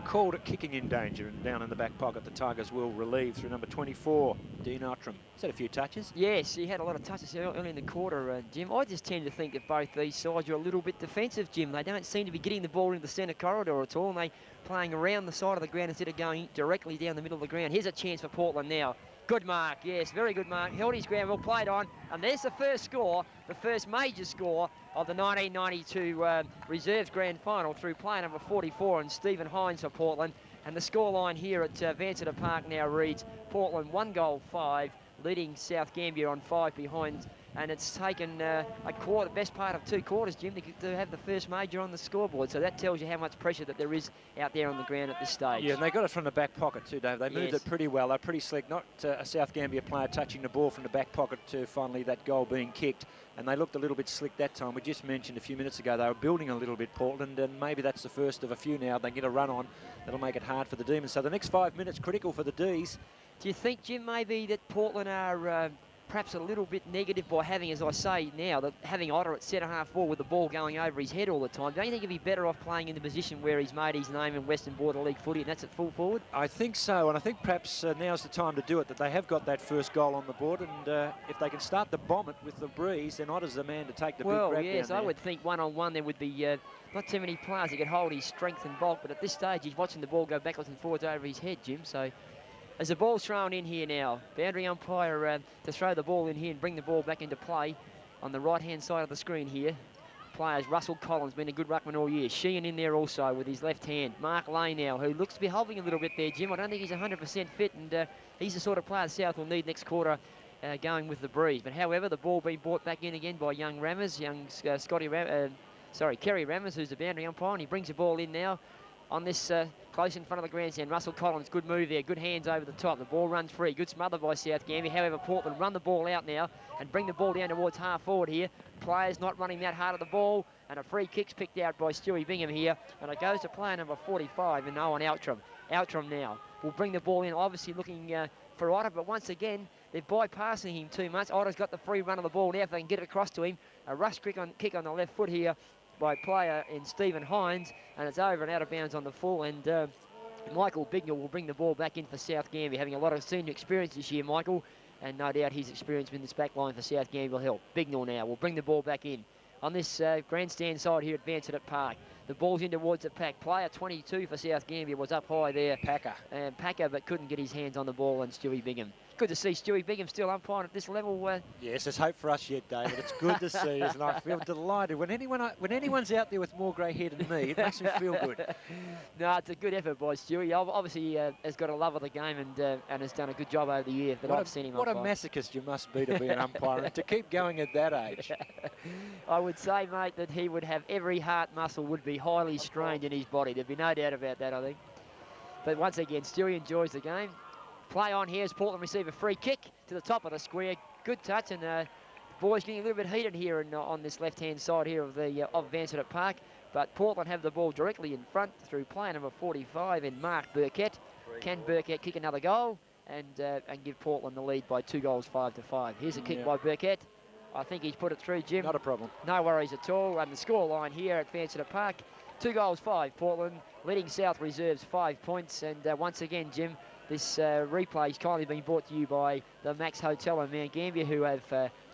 called at kicking in danger, and down in the back pocket the Tigers will relieve through number 24, Dean Ottram. He's had a few touches. Yes, he had a lot of touches early in the quarter, Jim. I just tend to think that both these sides are a little bit defensive, Jim. They don't seem to be getting the ball into the centre corridor at all, and they playing around the side of the ground instead of going directly down the middle of the ground. Here's a chance for Portland now. Good mark, yes, very good mark. Held his ground, well played on. And there's the first score, the first major score of the 1992 Reserves Grand Final through player number 44 and Stephen Hines for Portland. And the scoreline here at Vansittart Park now reads Portland 1 goal 5, leading South Gambier on 5 behind. And it's taken a quarter, best part of 2 quarters, Jim, to have the first major on the scoreboard. So that tells you how much pressure that there is out there on the ground at this stage. Yeah, and they got it from the back pocket too, Dave. They moved it pretty well. They're pretty slick. Not a South Gambier player touching the ball from the back pocket to finally that goal being kicked. And they looked a little bit slick that time. We just mentioned a few minutes ago they were building a little bit, Portland, and maybe that's the first of a few now. They get a run on. That'll make it hard for the Demons. So the next 5 minutes critical for the D's. Do you think, Jim, maybe that Portland are perhaps a little bit negative by having, as I say now, that having Otter at centre-half forward with the ball going over his head all the time? Don't you think he'd be better off playing in the position where he's made his name in Western Border League footy, and that's at full forward? I think so, and I think perhaps now's the time to do it, that they have got that first goal on the board, and if they can start to bomb it with the breeze, then Otter's the man to take the big grab. Well, yes, I would think one-on-one there would be not too many players who could hold his strength and bulk, but at this stage he's watching the ball go backwards and forwards over his head, Jim, so... As the ball's thrown in here now, boundary umpire to throw the ball in here and bring the ball back into play on the right-hand side of the screen here. Players, Russell Collins, been a good ruckman all year. Sheehan in there also with his left hand. Mark Lane now, who looks to be hobbling a little bit there, Jim. I don't think he's 100% fit, and he's the sort of player South will need next quarter going with the breeze. But however, the ball being brought back in again by young Rammers, Kerry Rammers, who's the boundary umpire, and he brings the ball in now on this close in front of the grandstand. Russell Collins, good move there, good hands over the top. The ball runs free, good smother by South Gambier. However, Portland run the ball out now and bring the ball down towards half forward here. Players not running that hard at the ball, and a free kick's picked out by Stewie Bingham here, and it goes to player number 45 and Owen Outram. Outram now will bring the ball in, obviously looking for Otter, but once again, they're bypassing him too much. Otter's got the free run of the ball now if they can get it across to him. A rush kick on the left foot here by player in Stephen Hines, and it's over and out of bounds on the full, and Michael Bignell will bring the ball back in for South Gambier, having a lot of senior experience this year, Michael, and no doubt his experience in this back line for South Gambier will help. Bignell now will bring the ball back in on this grandstand side here at Vansittart Park. The ball's in towards the pack. Player 22 for South Gambier was up high there. Packer, but couldn't get his hands on the ball, and Stewie Bingham. Good to see Stewie Bingham still umpiring at this level. Yes, there's hope for us yet, David. It's good to see us, and I feel delighted. When anyone's out there with more grey hair than me, it makes me feel good. No, it's a good effort by Stewie. Obviously, has got a love of the game and has done a good job over the year that I've seen him umpire. What a masochist you must be to be an umpire and to keep going at that age. I would say, mate, that he would have every heart muscle would be highly strained in his body. There'd be no doubt about that, I think. But once again, Stewie enjoys the game. Play on here as Portland receive a free kick to the top of the square. Good touch, and the boys getting a little bit heated here on this left-hand side here of Vansittart Park. But Portland have the ball directly in front through player number 45 in Mark Burkett. Can Burkett kick another goal and give Portland the lead by 2 goals, 5-5? Here's a kick by Burkett. I think he's put it through, Jim. Not a problem. No worries at all. And the score line here at Vansittart Park, 2 goals, 5 Portland, leading South Reserves 5 points. And once again, Jim, this replay has kindly been brought to you by the Max Hotel in Mount Gambier, who have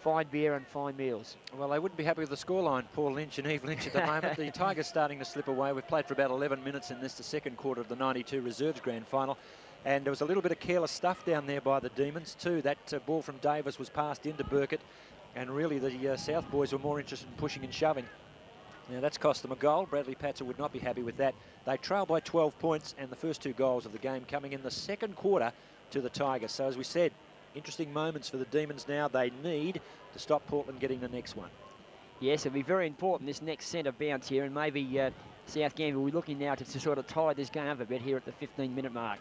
fine beer and fine meals. Well, they wouldn't be happy with the scoreline, Paul Lynch and Eve Lynch at the moment. The Tigers starting to slip away. We've played for about 11 minutes in this, the second quarter of the 92 Reserves Grand Final. And there was a little bit of careless stuff down there by the Demons too. That ball from Davis was passed into Burkett, and really the South boys were more interested in pushing and shoving. Now that's cost them a goal. Bradley Patzer would not be happy with that. They trail by 12 points, and the first 2 goals of the game coming in the second quarter to the Tigers. So as we said, interesting moments for the Demons now. They need to stop Portland getting the next one. Yes, it'll be very important, this next centre bounce here, and maybe South Gambier will be looking now to sort of tie this game up a bit here at the 15-minute mark.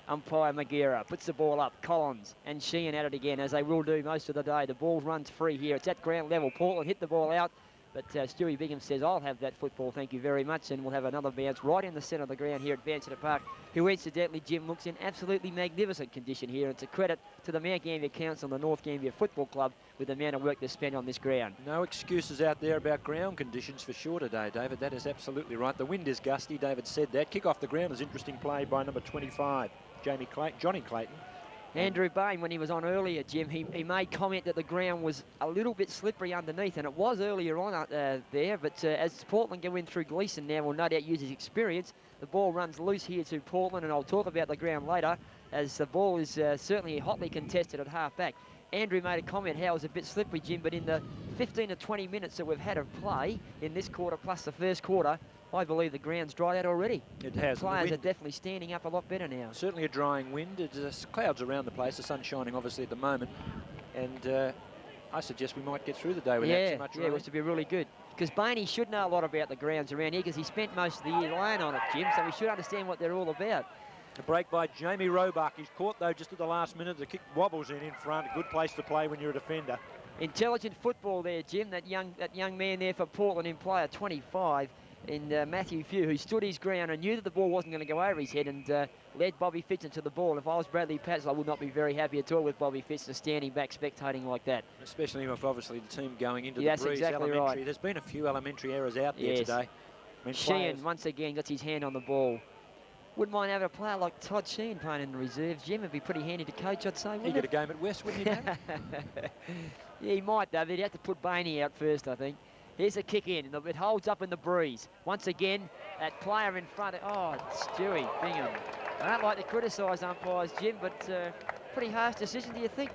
Umpire Magera puts the ball up. Collins and Sheehan at it again, as they will do most of the day. The ball runs free here. It's at ground level. Portland hit the ball out, but Stewie Bingham says, I'll have that football, thank you very much, and we'll have another bounce right in the centre of the ground here at Vansittart Park, who incidentally, Jim, looks in absolutely magnificent condition here. It's a credit to the Mount Gambier Council and the North Gambier Football Club with the amount of work they spent on this ground. No excuses out there about ground conditions for sure today, David. That is absolutely right. The wind is gusty, David said that. Kick off the ground is interesting play by number 25, Johnny Clayton. Andrew Bain, when he was on earlier, Jim, he made comment that the ground was a little bit slippery underneath, and it was earlier on there, but as Portland go in through Gleeson now, will no doubt use his experience. The ball runs loose here to Portland, and I'll talk about the ground later. as the ball is certainly hotly contested at half-back. Andrew made a comment how it was a bit slippery, Jim, but in the 15 to 20 minutes that we've had of play in this quarter plus the first quarter, I believe the ground's dried out already. It has. Players are definitely standing up a lot better now. Certainly a drying wind. There's clouds around the place. The sun's shining obviously at the moment. And I suggest we might get through the day without too much rain. Yeah, it was to be really good. Because Bainey should know a lot about the grounds around here because he spent most of the year laying on it, Jim, so we should understand what they're all about. A break by Jamie Roebuck. He's caught, though, just at the last minute. The kick wobbles in front. A good place to play when you're a defender. Intelligent football there, Jim. That young man there for Portland in player 25 in Matthew Few, who stood his ground and knew that the ball wasn't going to go over his head and led Bobby Fitzer to the ball. If I was Bradley Patzel, I would not be very happy at all with Bobby Fitzer standing back spectating like that. Especially if obviously the team going into the That's Breeze exactly elementary. right. There's been a few elementary errors out there today. I mean, Sheehan once again gets his hand on the ball. Wouldn't mind having a player like Todd Sheehan playing in the reserves, Jim. It'd be pretty handy to coach, I'd say, He'd get a game at West, wouldn't he, Dave? Yeah, he might, though. They'd have to put Bainey out first, I think. Here's a kick in, and it holds up in the Breeze. Once again, that player in front of... Oh, Stewie Bingham. I don't like to criticise umpires, Jim, but pretty harsh decision, do you think?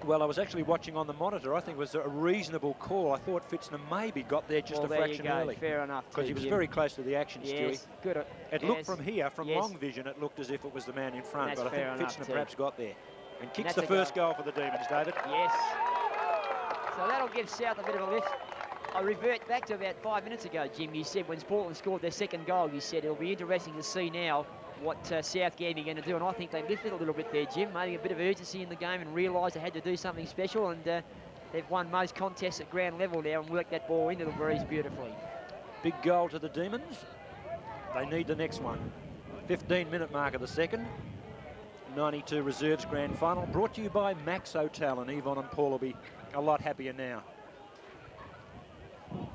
Well, I was actually watching on the monitor. I think it was a reasonable call. I thought Fitzner maybe got there just a fraction early. Fair enough. Because he was very close to the action, Stewie. Good. It looked from here, from long vision, it looked as if it was the man in front. But I think Fitzner perhaps got there. And kicks the first goal for the Demons, David. Yes. So that'll give South a bit of a lift. I revert back to about 5 minutes ago, Jim. You said when Portland scored their second goal, you said it'll be interesting to see now what South Gambier are going to do. And I think they lifted a little bit there, Jim. Maybe a bit of urgency in the game and realised they had to do something special. And they've won most contests at ground level now and worked that ball into the Breeze beautifully. Big goal to the Demons. They need the next one. 15-minute mark of the second. 92 Reserves Grand Final. Brought to you by Max Hotel, and Yvonne and Paul will be a lot happier now.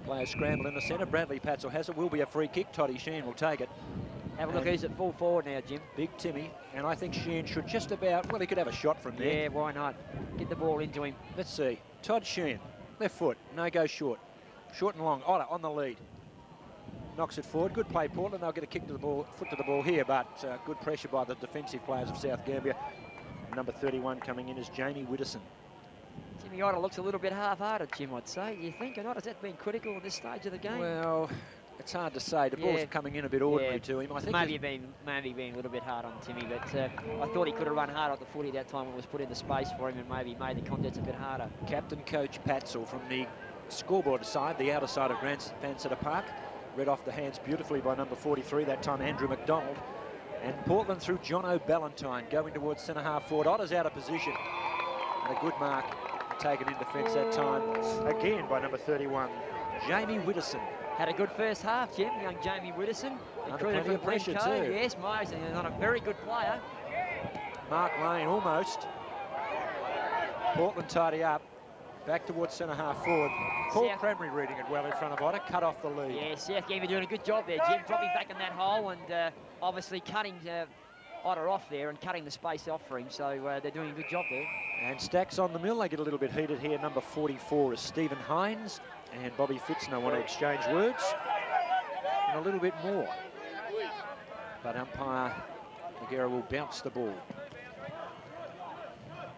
Players scramble in the centre. Bradley Patzel has it. Will be a free kick. Toddy Sheehan will take it. Have a look who's at full forward now, Jim. Big Timmy. And I think Sheehan should just about... Well, he could have a shot from there. Yeah, why not? Get the ball into him. Let's see. Todd Sheehan. Left foot. No go short. Short and long. Otter on the lead. Knocks it forward. Good play, Portland. They'll get a kick to the ball, foot to the ball here, but good pressure by the defensive players of South Gambier. Number 31 coming in is Jamie Widdowson. Jimmy Otter looks a little bit half-hearted, Jim, I'd say. Do you think or not? Has that been critical at this stage of the game? Well, it's hard to say. The ball's coming in a bit ordinary to him. I think maybe being a little bit hard on Timmy, but I thought he could have run hard at the footy that time when it was put into space for him and maybe made the contest a bit harder. Captain Coach Patzel from the scoreboard side, the outer side of Vansittart Park. Read off the hands beautifully by number 43, that time Andrew McDonald. And Portland through Jono Ballantyne going towards centre-half forward. Otter's out of position. And a good mark taken in defence that time. Again by number 31, Jamie Widdowson. Had a good first half, Jim, young Jamie Widdowson. Under plenty of pressure too. Yes, Myers is not a very good player. Mark Lane almost. Portland tidy up. Back towards centre-half forward. Paul Cranberry reading it well in front of Otter. Cut off the lead. Yeah, South Gambier doing a good job there, Jim. Dropping back in that hole and obviously cutting Otter off there and cutting the space off for him. So they're doing a good job there. And Stacks on the mill. They get a little bit heated here. Number 44 is Stephen Hines. And Bobby Fitzner want to exchange words. And a little bit more. But umpire Noguera will bounce the ball.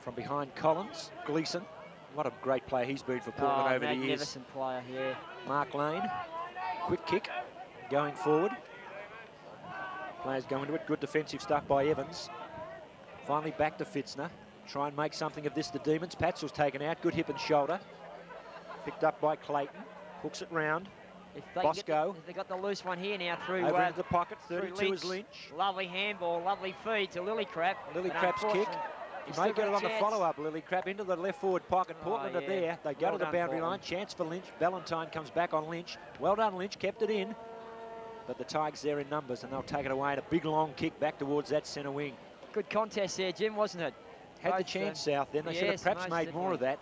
From behind Collins, Gleeson. What a great player he's been for Portland over the years. Magnificent player, yeah. Mark Lane, quick kick, going forward. Players going to it, good defensive stuff by Evans. Finally back to Fitzner. Try and make something of this, the Demons. Patzel's taken out, good hip and shoulder. Picked up by Clayton, hooks it round. Bosco. They've got the loose one here now through... Over into the pocket, 32 is Lynch. Lovely handball, lovely feed to Lillycrap. Lillycrap's kick. He may get it on the follow-up, Lillycrap, into the left forward pocket. Portland are there. They go to the boundary line. Chance for Lynch. Ballantyne comes back on Lynch. Well done, Lynch. Kept it in. But the Tigers there in numbers, and they'll take it away. And a big long kick back towards that centre wing. Good contest there, Jim, wasn't it? Had the chance, South, then. They should have perhaps made more of that.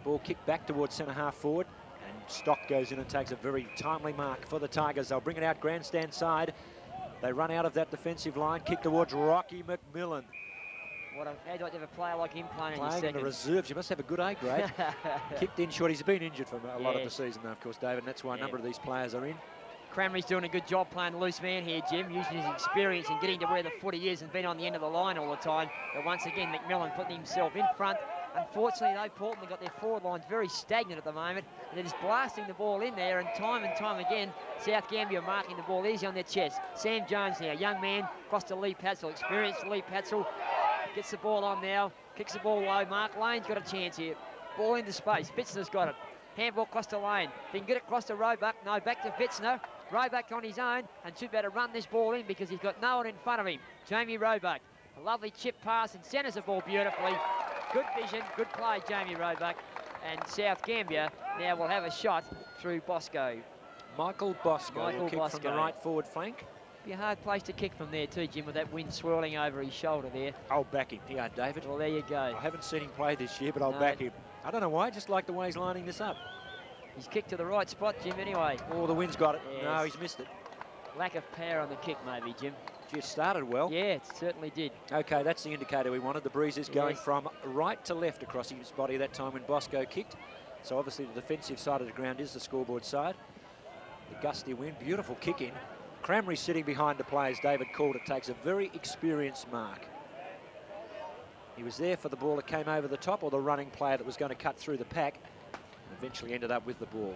Ball kicked back towards centre-half forward. And Stock goes in and takes a very timely mark for the Tigers. They'll bring it out grandstand side. They run out of that defensive line, kick towards Rocky McMillan. How'd you like to have a player like him playing in the reserves? You must have a good A grade. Kicked in short. He's been injured for a lot of the season, though, of course, David, and that's why a number of these players are in. Cranmery's doing a good job playing loose man here, Jim, using his experience and getting to where the footy is and being on the end of the line all the time. But once again, McMillan putting himself in front. Unfortunately, though, Portland have got their forward lines very stagnant at the moment. And they're just blasting the ball in there, and time again, South Gambier marking the ball easy on their chest. Sam Jones now, young man, across to Lee Patzel, experienced Lee Patzel. Gets the ball on now, kicks the ball low. Mark Lane's got a chance here. Ball into space, Fitzner's got it. Handball across to Lane. If he can get it across to Roebuck, no, back to Fitzner. Roebuck on his own, and should better run this ball in because he's got no one in front of him. Jamie Roebuck, a lovely chip pass and centres the ball beautifully. Good vision, good play, Jamie Roebuck. And South Gambier now will have a shot through Bosco. Michael Bosco will kick from the right forward flank. Be a hard place to kick from there too, Jim, with that wind swirling over his shoulder there. I'll back him. Yeah, David. Well, there you go. I haven't seen him play this year, but I'll back him. I don't know why, I just like the way he's lining this up. He's kicked to the right spot, Jim, anyway. Oh, the wind's got it. Yes. No, he's missed it. Lack of power on the kick, maybe, Jim. Just started well. Yeah, it certainly did. Okay, that's the indicator we wanted. The breeze is going from right to left across his body that time when Bosco kicked. So obviously the defensive side of the ground is the scoreboard side. The gusty wind, beautiful kick in. Cranmery sitting behind the players, David called it, takes a very experienced mark. He was there for the ball that came over the top or the running player that was going to cut through the pack. Eventually ended up with the ball.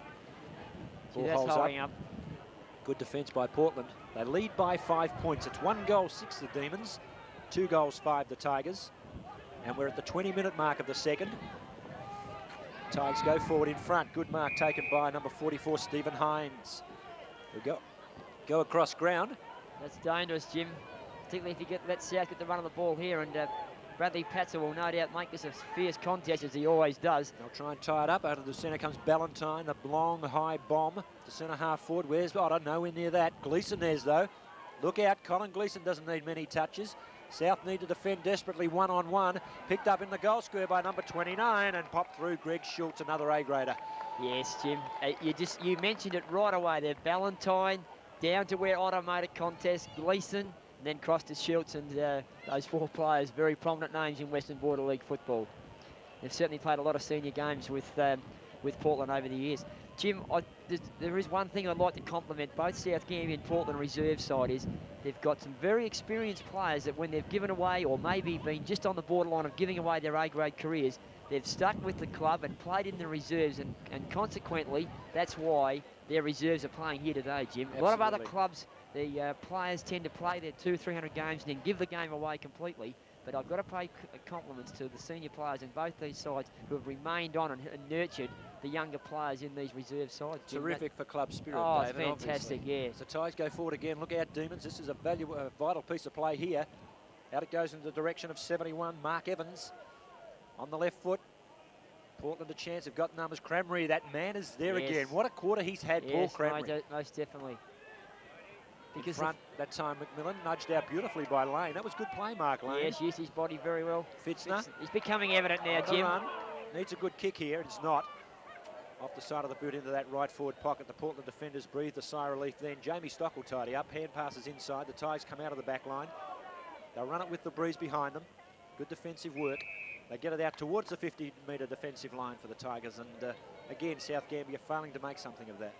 Ball holds up. Good defence by Portland. They lead by 5 points. It's 1 goal, 6 the Demons, 2 goals, 5 the Tigers. And we're at the 20-minute mark of the second. Tigers go forward in front. Good mark taken by number 44, Stephen Hines. We go across ground. That's dangerous, Jim. Particularly if you let South get the run of the ball here, and Bradley Patzer will no doubt make this a fierce contest, as he always does. They'll try and tie it up. Out of the centre comes Ballantyne, the long, high bomb to centre half forward. Where's, I don't know, nowhere near that. Gleeson there's, though. Look out, Colin Gleeson doesn't need many touches. South need to defend desperately one-on-one. Picked up in the goal square by number 29 and popped through Greg Schultz, another A-grader. Yes, Jim. You mentioned it right away there. Ballantyne down to where Otto made a contest. Gleeson, and then crossed to Schultz, and those 4 players, very prominent names in Western Border League football. They've certainly played a lot of senior games with Portland over the years. Jim, there is one thing I'd like to compliment both South Gambier and Portland reserve side is they've got some very experienced players that when they've given away or maybe been just on the borderline of giving away their A-grade careers, they've stuck with the club and played in the reserves, and consequently, that's why their reserves are playing here today, Jim. Absolutely. A lot of other clubs, the players tend to play their 200-300 games and then give the game away completely. But I've got to pay compliments to the senior players in both these sides who have remained on and nurtured the younger players in these reserve sides. Jim. Terrific for club spirit, Oh, David, it's fantastic, obviously. yeah. So Tigers go forward again. Look out, Demons. This is a vital piece of play here. Out it goes in the direction of 71, Mark Evans on the left foot. Portland a chance. They've got numbers. Cranmery, that man is there again. What a quarter he's had, Paul Cranmery. Most definitely. Because in front, that time McMillan nudged out beautifully by Lane. That was good play, Mark Lane. Yes, used his body very well. Fitzner. He's becoming evident now, Jim. Needs a good kick here. It's not. Off the side of the boot into that right forward pocket. The Portland defenders breathed a sigh of relief then. Jamie Stock will tidy up. Hand passes inside. The Tigers come out of the back line. They'll run it with the breeze behind them. Good defensive work. They get it out towards the 50-metre defensive line for the Tigers. And again, South Gambier failing to make something of that.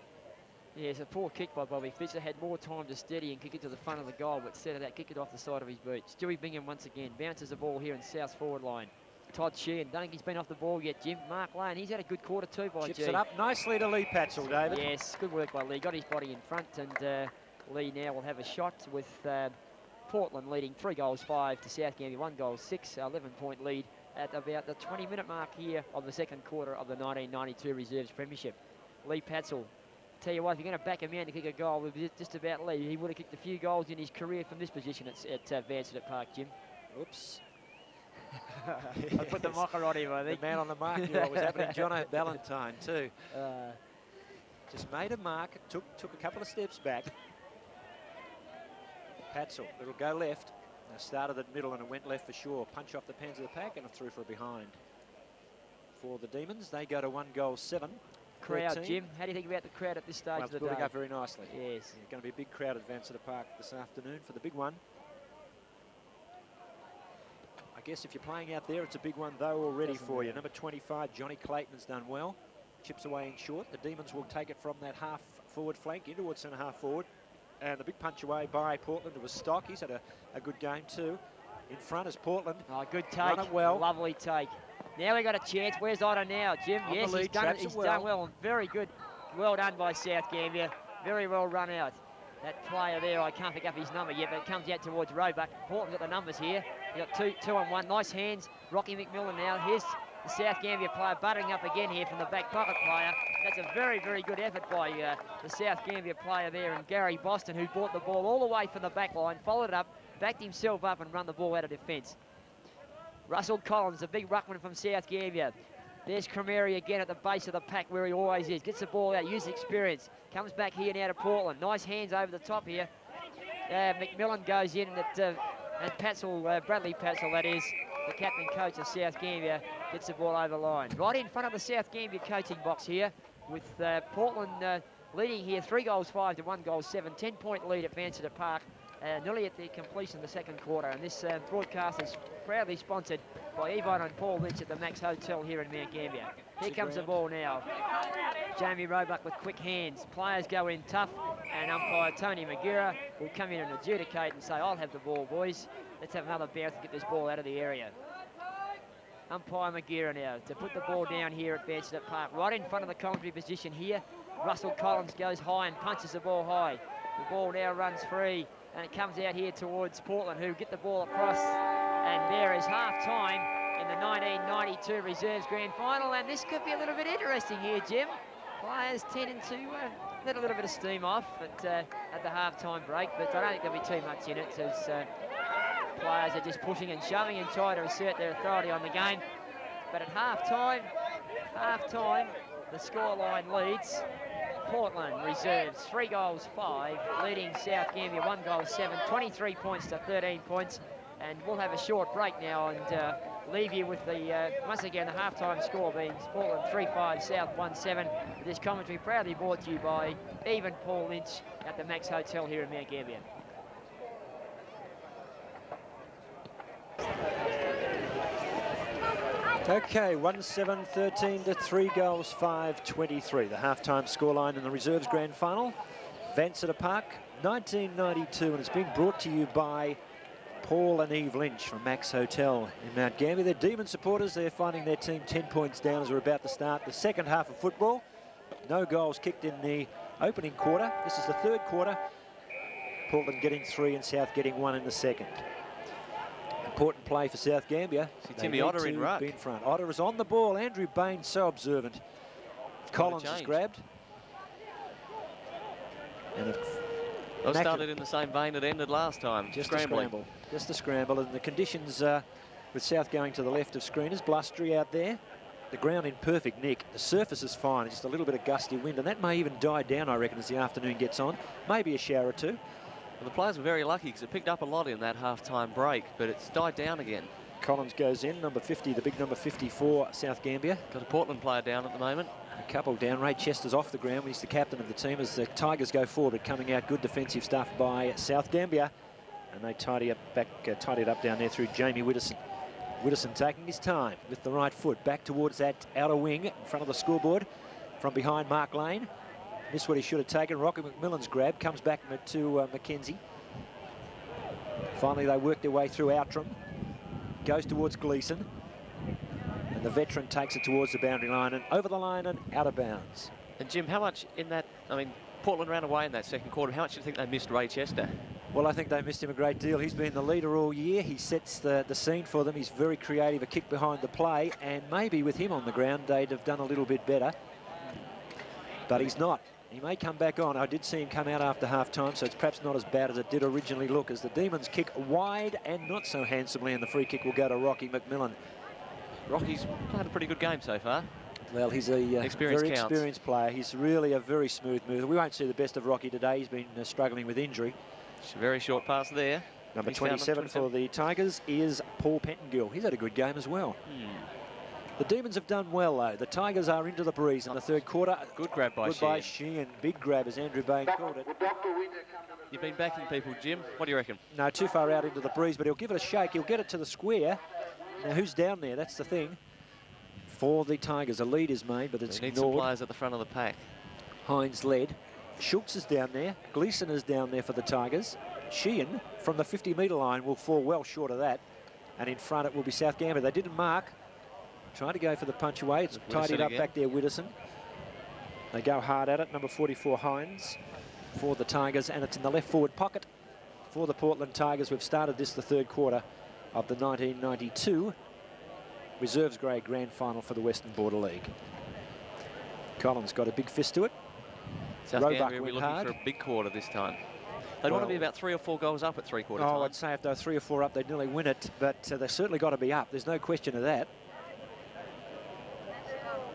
Yeah, it's a poor kick by Bobby Fitzner. Had more time to steady and kick it to the front of the goal, but instead of that, kick it off the side of his boot. Stewie Bingham once again bounces the ball here in South's forward line. Todd Sheehan, don't think he's been off the ball yet, Jim. Mark Lane, he's had a good quarter too by Chips it up nicely to Lee Patzel, David. Yes, good work by Lee. Got his body in front, and Lee now will have a shot with Portland leading 3 goals 5 to South Gambier, 1 goal 6, 11-point lead at about the 20-minute mark here of the second quarter of the 1992 Reserves Premiership. Lee Patzel. Tell you what, if you're going to back a man to kick a goal, it was just about Lee. He would have kicked a few goals in his career from this position at Vansittart Park, Jim. Oops. I put the mocker on him, I think. The man on the mark knew what was happening. Jono Ballantyne, too. Just made a mark, took a couple of steps back. Patzel, it'll go left. Now started at middle and it went left for sure. Punch off the pans of the pack and through for a behind. For the Demons, they go to 1 goal 7. Crowd, Jim. How do you think about the crowd at this stage of the day? Building up very nicely. Yes. There's going to be a big crowd at Vansittart Park this afternoon for the big one. I guess if you're playing out there, it's a big one though already for you. Number 25, Johnny Clayton's done well. Chips away in short. The Demons will take it from that half forward flank in towards centre-half forward. And the big punch away by Portland. It was Stock. He's had a good game too. In front is Portland. Oh, good take. Run it well. Lovely take. Now we got a chance. Where's Otto now, Jim? On Yes, the lead, he's done well. Very good. Well done by South Gambier. Very well run out. That player there, I can't pick up his number yet, but it comes out towards Roebuck. Portland's got the numbers here. He got two on one. Nice hands. Rocky McMillan now. Here's the South Gambier player buttering up again here from the back pocket player. That's a very, very good effort by the South Gambier player there, and Gary Boston, who brought the ball all the way from the back line, followed it up, backed himself up and run the ball out of defence. Russell Collins, the big ruckman from South Gambier. There's Cremeri again at the base of the pack where he always is. Gets the ball out, uses experience. Comes back here now to Portland. Nice hands over the top here. McMillan goes in, and Patzel, Bradley Patzel, that is, the captain coach of South Gambier, gets the ball over the line. Right in front of the South Gambier coaching box here, with Portland leading here 3-5 to 1-7. 10-point lead at Vansittart Park. Nearly at the completion of the second quarter, and this broadcast is proudly sponsored by Yvonne and Paul Lynch at the Max Hotel here in Mount Gambier. Here comes the ball now. Jamie Roebuck with quick hands. Players go in tough, and umpire Tony Magira will come in and adjudicate and say, I'll have the ball, boys. Let's have another bounce and get this ball out of the area. Umpire Magira now to put the ball down here at Vansittart Park, right in front of the commentary position here. Russell Collins goes high and punches the ball high. The ball now runs free, and it comes out here towards Portland, who get the ball across, and there is half-time in the 1992 Reserves Grand Final, and this could be a little bit interesting here, Jim. Players tending to let a little bit of steam off at the half-time break, but I don't think there'll be too much in it, as players are just pushing and shoving and trying to assert their authority on the game. But at half-time, the scoreline leads Portland Reserves 3-5, leading South Gambier 1-7, 23 points to 13 points. And we'll have a short break now and leave you with the, once again, the halftime score being Portland 3-5, South 1-7. This commentary proudly brought to you by Eve and Paul Lynch at the Max Hotel here in Mount Gambier. Okay, 1-7-13 to 3-5-23. The halftime scoreline in the Reserves Grand Final. Vansittart Park, 1992, and it's been brought to you by Paul and Eve Lynch from Max Hotel in Mount Gambier. They're Demon supporters. They're finding their team 10 points down as we're about to start the second half of football. No goals kicked in the opening quarter. This is the third quarter. Portland getting 3 and South getting 1 in the second. Important play for South Gambier. See Timmy Otter in ruck. Be in front. Otter is on the ball. Andrew Bain so observant. Collins is grabbed. And I started in the same vein it ended last time. Just scrambling. a scramble. Just a scramble. And the conditions with South going to the left of screen is blustery out there. The ground in perfect nick. The surface is fine. Just a little bit of gusty wind. And that may even die down, I reckon, as the afternoon gets on. Maybe a shower or two. Well, the players were very lucky because it picked up a lot in that half-time break, but it's died down again. Collins goes in, number 50, the big number 54, South Gambier. Got a Portland player down at the moment. A couple down. Ray Chester's off the ground. He's the captain of the team as the Tigers go forward, but coming out good defensive stuff by South Gambier. And they tidy it up down there through Jamie Widdowson. Widdowson taking his time with the right foot back towards that outer wing in front of the scoreboard. From behind Mark Lane. Missed what he should have taken. Rocky McMillan's grab comes back to Mackenzie. Finally, they work their way through Outram. Goes towards Gleeson. And the veteran takes it towards the boundary line and over the line and out of bounds. And Jim, how much in that, I mean, Portland ran away in that second quarter. How much do you think they missed Ray Chester? Well, I think they missed him a great deal. He's been the leader all year. He sets the scene for them. He's very creative, a kick behind the play. And maybe with him on the ground, they'd have done a little bit better. But he's not. He may come back on. I did see him come out after half-time, so it's perhaps not as bad as it did originally look, as the Demons kick wide and not so handsomely, and the free kick will go to Rocky McMillan. Rocky's played a pretty good game so far. Well, he's a very experienced player. He's really a very smooth mover. We won't see the best of Rocky today. He's been struggling with injury. It's a very short pass there. Number 27 for the Tigers is Paul Pettengill. He's had a good game as well. The Demons have done well, though. The Tigers are into the breeze in the third quarter. Good grab by Sheehan. Big grab as Andrew Bain called it. You've been backing people, Jim. What do you reckon? No, too far out into the breeze, but he'll give it a shake. He'll get it to the square. Now, who's down there? That's the thing. For the Tigers, a lead is made, but it's ignored. Need some players at the front of the pack. Hines led. Schultz is down there. Gleeson is down there for the Tigers. Sheehan from the 50-metre line will fall well short of that. And in front it will be South Gambier. They didn't mark. Trying to go for the punch away. It's tidied up back there, Widdowson. They go hard at it. Number 44, Hines, for the Tigers. And it's in the left forward pocket for the Portland Tigers. We've started this the third quarter of the 1992 Reserves Grade Grand Final for the Western Border League. Collins got a big fist to it. South Gambier will be looking for a big quarter this time. They'd want to be about 3 or 4 goals up at three-quarter time. I'd say if they were 3 or 4 up, they'd nearly win it, but they've certainly got to be up. There's no question of that.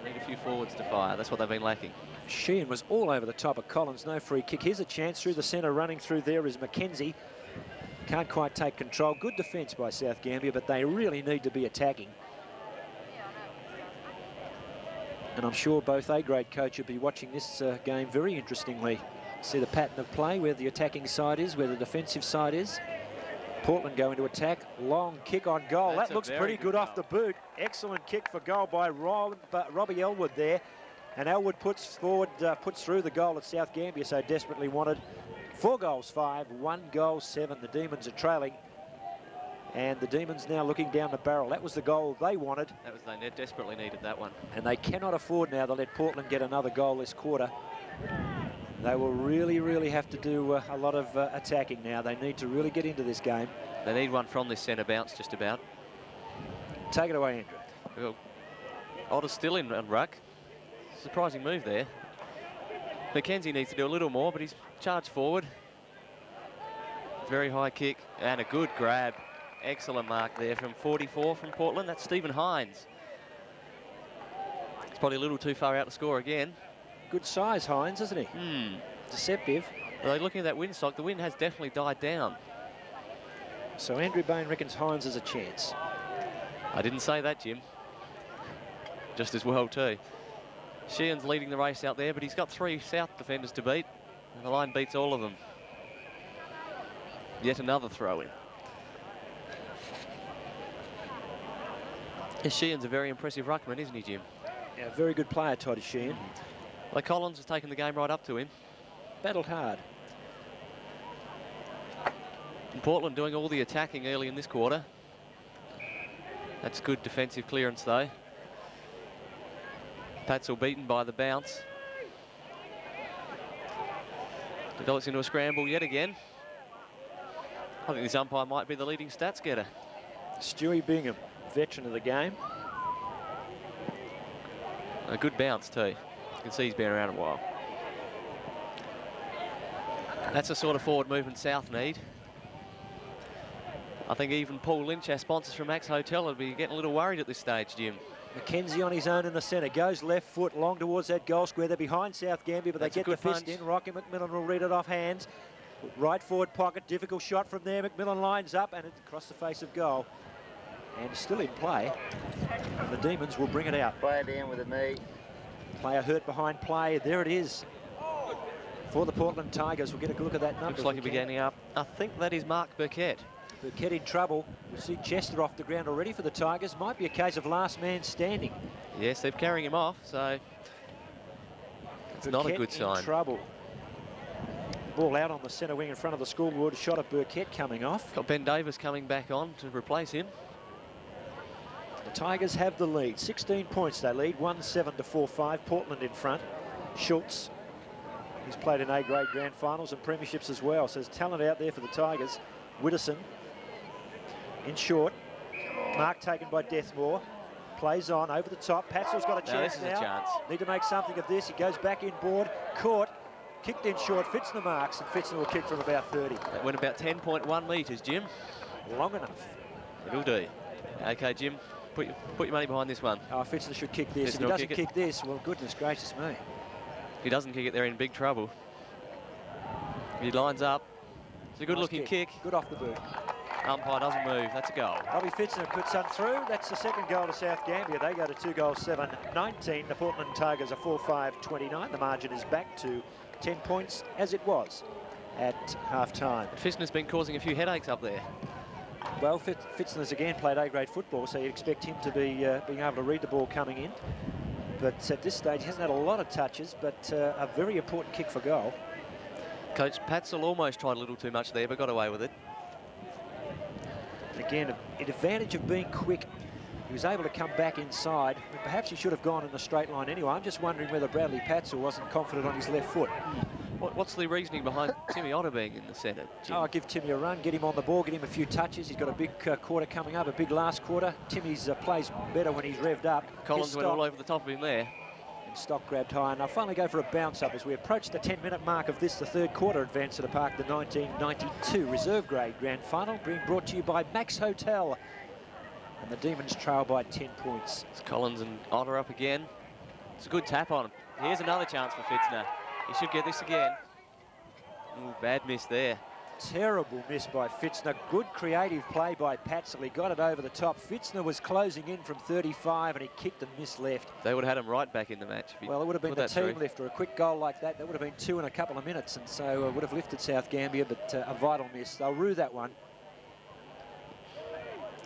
Need a few forwards to fire. That's what they've been lacking. Sheehan was all over the top of Collins. No free kick. Here's a chance through the centre. Running through there is Mackenzie. Can't quite take control. Good defence by South Gambier, but they really need to be attacking. And I'm sure both A-grade coach will be watching this game very interestingly. See the pattern of play, where the attacking side is, where the defensive side is. Portland going to attack. Long kick on goal. That looks pretty good off the boot. Excellent kick for goal by Robbie Elwood there. And Elwood puts through the goal that South Gambier so desperately wanted. 4 goals 5, 1 goal 7. The Demons are trailing. And the Demons now looking down the barrel. That was the goal they wanted. They desperately needed that one. And they cannot afford now to let Portland get another goal this quarter. They will really, really have to do a lot of attacking now. They need to really get into this game. They need one from this centre bounce, just about. Take it away, Andrew. Well, Otter's still in ruck. Surprising move there. Mackenzie needs to do a little more, but he's charged forward. Very high kick and a good grab. Excellent mark there from 44 from Portland. That's Stephen Hines. It's probably a little too far out to score again. Good size, Hines, isn't he? Deceptive. Well, looking at that windsock, the wind has definitely died down. So Andrew Bain reckons Hines has a chance. I didn't say that, Jim. Just as well, too. Sheehan's leading the race out there, but he's got 3 South defenders to beat, and the line beats all of them. Yet another throw-in. Sheehan's a very impressive ruckman, isn't he, Jim? Yeah, very good player, Toddy Sheehan. Well, Collins has taken the game right up to him. Battled hard. And Portland doing all the attacking early in this quarter. That's good defensive clearance, though. Patzel beaten by the bounce. Develops into a scramble yet again. I think this umpire might be the leading stats getter. Stewie Bingham, veteran of the game. A good bounce, too. You can see he's been around a while. That's the sort of forward movement South need. I think even Paul Lynch, our sponsors from Max Hotel, would be getting a little worried at this stage, Jim. Mackenzie on his own in the centre. Goes left foot long towards that goal square. They're behind South Gambier, but they get the fist in. Rocky McMillan will read it off hands. Right forward pocket. Difficult shot from there. McMillan lines up and it's across the face of goal. And still in play. The Demons will bring it out. Player down with a knee. Player hurt behind play. There it is. For the Portland Tigers. We'll get a look at that number. Looks like he'll be getting up. I think that is Mark Burkett. Burkett in trouble. We see Chester off the ground already for the Tigers. Might be a case of last man standing. Yes, they're carrying him off, so it's not a good sign. In trouble. Ball out on the centre wing in front of the scoreboard. Shot of Burkett coming off. Got Ben Davis coming back on to replace him. The Tigers have the lead. 16 points they lead. 1-7 to 4-5. Portland in front. Schultz, he's played in A-grade grand finals and premierships as well. So there's talent out there for the Tigers. Widdowson in short. Mark taken by Deathmore. Plays on over the top. Patzel's got a chance now. A chance. Need to make something of this. He goes back inboard. Caught. Kicked in short. Fitzner marks. And Fitzner will kick from about 30. That went about 10.1 metres, Jim. Long enough. It'll do. OK, Jim. Put your money behind this one. Oh, Fitzner should kick this. If he doesn't kick this, well, goodness gracious me. If he doesn't kick it, they're in big trouble. If he lines up. It's a good-looking kick. Good off the boot. Umpire doesn't move. That's a goal. Robbie Fitzner puts some through. That's the second goal to South Gambier. They go to 2 goals 7-19. The Portland Tigers are 4-5-29. The margin is back to 10 points as it was at half-time. Fitzner's been causing a few headaches up there. Well, Fitzner's again played A-grade football, so you'd expect him to be being able to read the ball coming in. But at this stage, he hasn't had a lot of touches, but a very important kick for goal. Coach Patzel almost tried a little too much there, but got away with it. Again, an advantage of being quick. He was able to come back inside. I mean, perhaps he should have gone in a straight line anyway. I'm just wondering whether Bradley Patzel wasn't confident on his left foot. What's the reasoning behind Timmy Otter being in the centre, Jim? Oh, give Timmy a run, get him on the ball, get him a few touches. He's got a big quarter coming up, a big last quarter. Timmy's plays better when he's revved up. Collins went all over the top of him there. And Stock grabbed high, and I'll finally go for a bounce up as we approach the 10-minute mark of this, the third quarter at Vanceta Park, the 1992 reserve grade grand final, being brought to you by Max Hotel. And the Demons trail by 10 points. It's Collins and Otter up again. It's a good tap on him. Here's another chance for Fitzner. He should get this again. Ooh, bad miss there. Terrible miss by Fitzner. Good creative play by Patzel. He got it over the top. Fitzner was closing in from 35 and he kicked and missed left. They would have had him right back in the match. Well, it would have been the team lift, or a quick goal like that. That would have been 2 in a couple of minutes, and so would have lifted South Gambier, but a vital miss. They'll rue that one.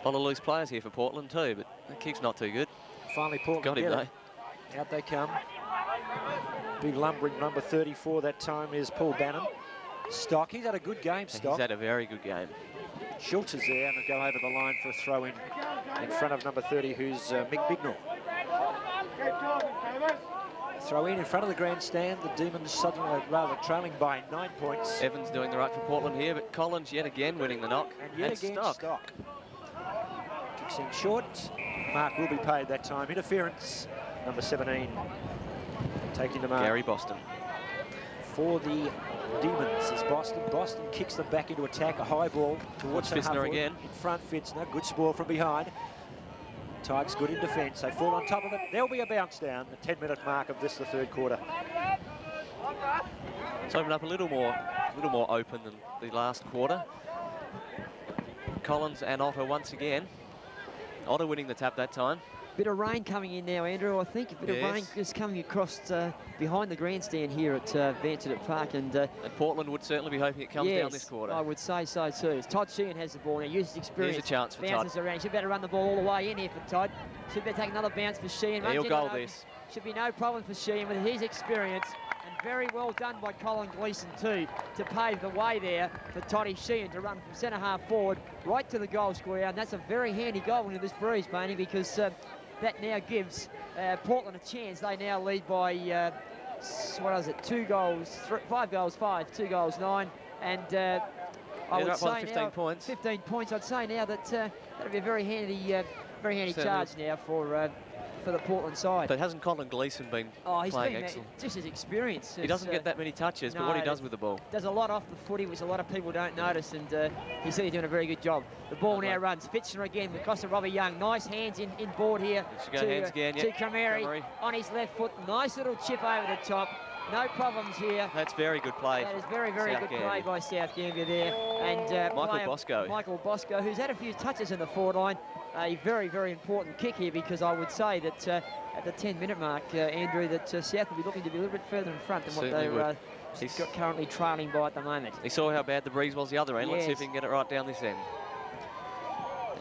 A lot of loose players here for Portland too, but the kick's not too good. Finally, Portland got him though. Out they come. Big lumbering number 34 that time is Paul Bannon. Stock, he's had a good game, Stock. He's had a very good game. Schultz is there and they'll go over the line for a throw in front of number 30, who's Mick Bignell. Throw in front of the grandstand. The Demons suddenly rather trailing by 9 points. Evans doing the right for Portland here, but Collins yet again winning the knock. And yet again, Stock. Kicks in short. Mark will be paid that time. Interference, number 17. Taking the mark. Gary Boston. For the Demons is Boston. Boston kicks them back into attack. A high ball towards Fitzner again. In front, Fitzner. Good spoil from behind. Tigers good in defence. They fall on top of it. There'll be a bounce down. The 10-minute mark of this, the third quarter. It's opened up a little more open than the last quarter. Collins and Otter once again. Otter winning the tap that time. Bit of rain coming in now, Andrew. I think a bit of rain just coming across behind the grandstand here at Vanceta Park, and Portland would certainly be hoping it comes down this quarter. I would say so too. Todd Sheehan has the ball now. Uses experience. Here's a chance for bounces Todd. Around. Should better run the ball all the way in here for Todd. Should better take another bounce for Sheehan. He'll goal this. Should be no problem for Sheehan with his experience. And very well done by Colin Gleeson too to pave the way there for Toddy Sheehan to run from centre half forward right to the goal square. And that's a very handy goal into this breeze, Painting, because that now gives Portland a chance. They now lead by, what is it, 2 goals, 5 goals, 5, 2 goals, 9. And I would say 15 points. 15 points. I'd say now that that'll be a very handy charge now for the Portland side. But hasn't Colin Gleeson been playing excellent? Just his experience. He doesn't get that many touches, but what he does with the ball. Does a lot off the footy, which a lot of people don't notice, and he's certainly doing a very good job. The ball now runs. Fitzner again with Costa Robbie Young. Nice hands in board here to Cameri on his left foot. Nice little chip over the top. No problems here. That's very good play. That is very good play by South Gambier there. And Michael Bosco, who's had a few touches in the forward line. A very important kick here, because I would say that at the 10-minute mark, Andrew, that South will be looking to be a little bit further in front than what they're currently trailing by at the moment. He saw how bad the breeze was the other end. Let's see if he can get it right down this end.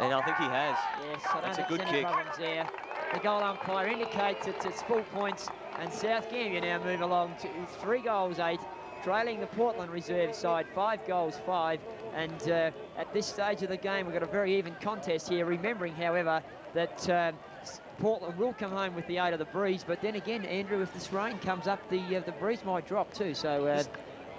And I think he has. Yes, I don't That's think a good there's any kick. problems there. The goal umpire indicates it's full points, and South Gambier now move along to 3 goals, 8, trailing the Portland reserve side 5 goals, 5. And at this stage of the game, we've got a very even contest here. Remembering, however, that Portland will come home with the aid of the breeze. But then again, Andrew, if this rain comes up, the breeze might drop too. So